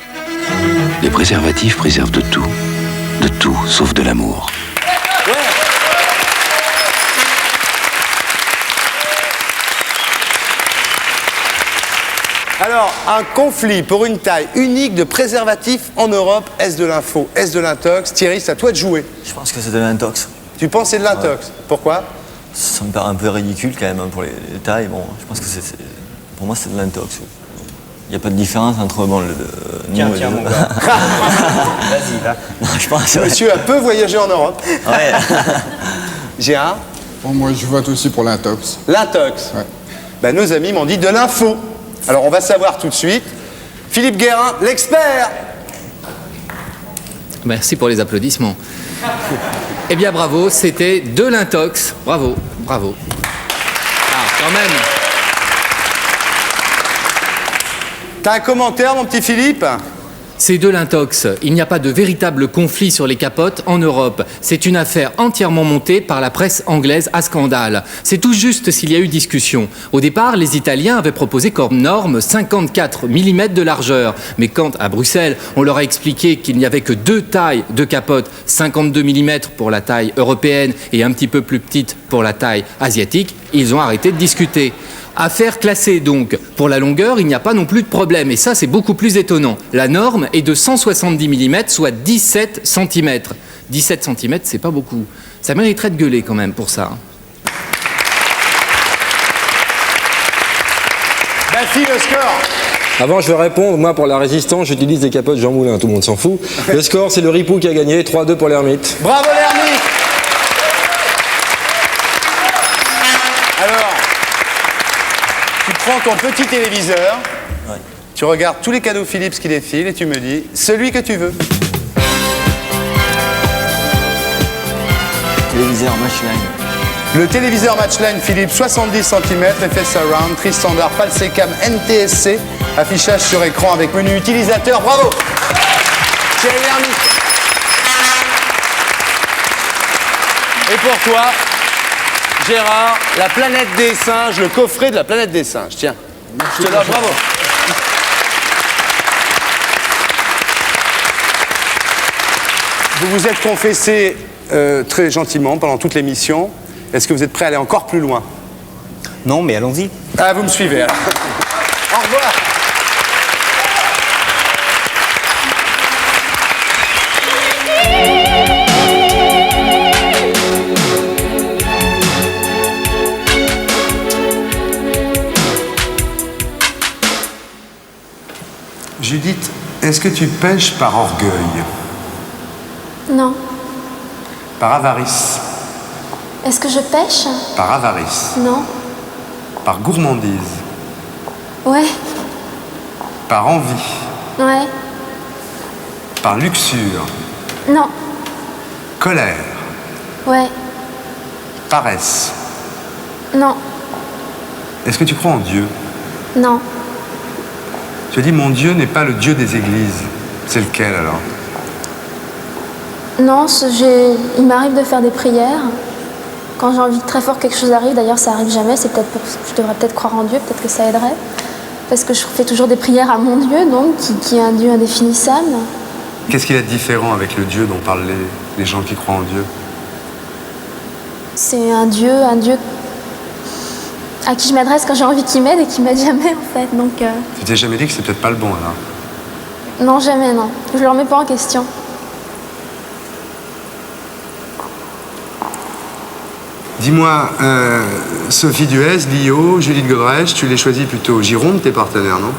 Les préservatifs préservent de tout sauf de l'amour. Alors, un conflit pour une taille unique de préservatif en Europe, est-ce de l'info, est-ce de l'intox? Thierry, c'est à toi de jouer. Je pense que c'est de l'intox. Tu penses que c'est de l'intox? Pourquoi? Ça me paraît un peu ridicule quand même pour les tailles. Bon, je pense que pour moi, c'est de l'intox. Il n'y a pas de différence entre Tiens, mon gars. Vas-y, va. Non, je pense, Monsieur a peu voyagé en Europe. Ouais. Gérard? Bon, moi, je vote aussi pour l'intox. L'intox? Ouais. Ben, nos amis m'ont dit de l'info. Alors, on va savoir tout de suite. Philippe Guérin, l'expert! Merci pour les applaudissements. Eh bien, bravo, c'était de l'intox. Bravo, bravo. Ah, quand même. T'as un commentaire, mon petit Philippe? C'est de l'intox. Il n'y a pas de véritable conflit sur les capotes en Europe. C'est une affaire entièrement montée par la presse anglaise à scandale. C'est tout juste s'il y a eu discussion. Au départ, les Italiens avaient proposé comme norme 54 mm de largeur. Mais quand, à Bruxelles, on leur a expliqué qu'il n'y avait que deux tailles de capote, 52 mm pour la taille européenne et un petit peu plus petite pour la taille asiatique, ils ont arrêté de discuter. Affaire classée donc. Pour la longueur, il n'y a pas non plus de problème. Et ça, c'est beaucoup plus étonnant. La norme est de 170 mm, soit 17 cm. 17 cm, c'est pas beaucoup. Ça mériterait de gueuler quand même pour ça. Bafi, le score. Avant, je vais répondre. Moi, pour la résistance, j'utilise des capotes Jean Moulin. Tout le monde s'en fout. Le score, c'est le Ripou qui a gagné. 3-2 pour l'Hermite. Bravo, l'Hermite. Alors, tu prends ton petit téléviseur, tu regardes tous les cadeaux Philips qui défilent et tu me dis celui que tu veux. Téléviseur Matchline. Le téléviseur Matchline Philips 70 cm, effet surround, tri standard, Palsecam NTSC, affichage sur écran avec menu utilisateur. Bravo Thierry Lhermitte. Et pour toi, Gérard, la planète des singes, le coffret de la planète des singes. Tiens, je te donne bravo. Vous vous êtes confessé très gentiment pendant toute l'émission. Est-ce que vous êtes prêt à aller encore plus loin? Non, mais allons-y. Ah, vous me suivez alors. Au revoir. Judith, est-ce que tu pêches par orgueil? Non. Par avarice? Est-ce que je pêche? Par avarice? Non. Par gourmandise? Ouais. Par envie? Ouais. Par luxure? Non. Colère? Ouais. Paresse. Non. Est-ce que tu crois en Dieu? Non. Tu as dit mon Dieu n'est pas le Dieu des églises. C'est lequel alors? Non, il m'arrive de faire des prières. Quand j'ai envie que très fort quelque chose arrive, d'ailleurs ça arrive jamais, c'est peut-être je devrais peut-être croire en Dieu, peut-être que ça aiderait. Parce que je fais toujours des prières à mon Dieu, donc, qui est un Dieu indéfinissable. Qu'est-ce qu'il y a de différent avec le Dieu dont parlent les gens qui croient en Dieu? C'est un Dieu à qui je m'adresse quand j'ai envie qu'il m'aide et qui m'aide jamais en fait. Donc, Tu t'es jamais dit que c'est peut-être pas le bon alors? non, jamais, non. Je le remets pas en question. Dis-moi, Sophie Duez, Lio, Judith Godrèche, tu les choisis plutôt Gironde, tes partenaires, non?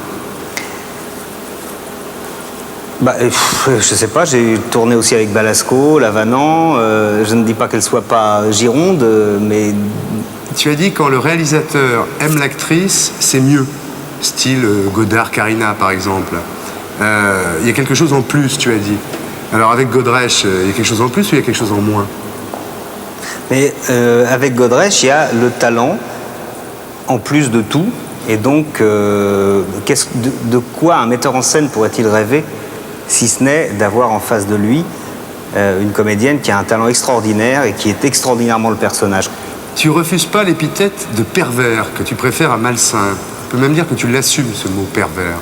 Je sais pas, j'ai tourné aussi avec Balasco, Lavanant. Je ne dis pas qu'elle soit pas Gironde, mais... Tu as dit quand le réalisateur aime l'actrice, c'est mieux. Style Godard, Karina, par exemple. Il y a quelque chose en plus, tu as dit. Alors avec Godrèche, il y a quelque chose en plus ou il y a quelque chose en moins? Mais avec Godrèche, il y a le talent, en plus de tout. Et donc, de quoi un metteur en scène pourrait-il rêver, si ce n'est d'avoir en face de lui une comédienne qui a un talent extraordinaire et qui est extraordinairement le personnage. Tu refuses pas l'épithète de pervers, que tu préfères à malsain. On peut même dire que tu l'assumes, ce mot pervers.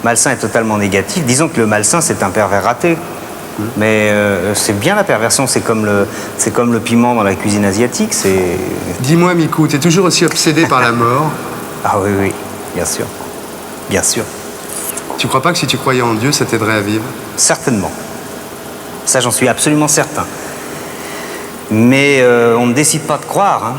Malsain est totalement négatif. Disons que le malsain, c'est un pervers raté. Mais c'est bien la perversion, c'est comme le piment dans la cuisine asiatique. Dis-moi, Mikou, t'es toujours aussi obsédé par la mort? Ah oui, oui, bien sûr. Bien sûr. Tu crois pas que si tu croyais en Dieu, ça t'aiderait à vivre? Certainement. Ça, j'en suis absolument certain. Mais on ne décide pas de croire, hein.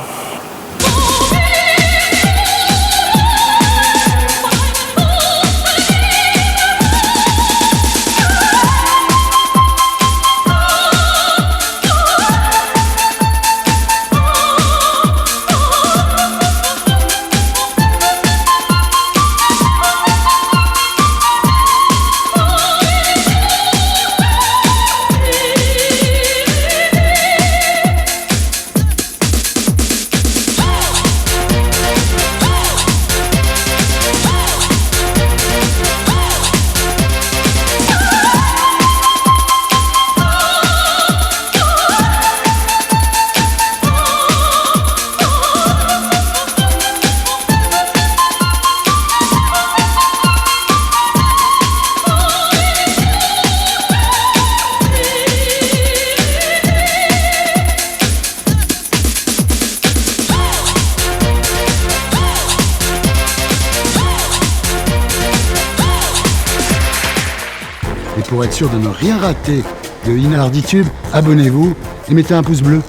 Et pour être sûr de ne rien rater de Inarditube, abonnez-vous et mettez un pouce bleu.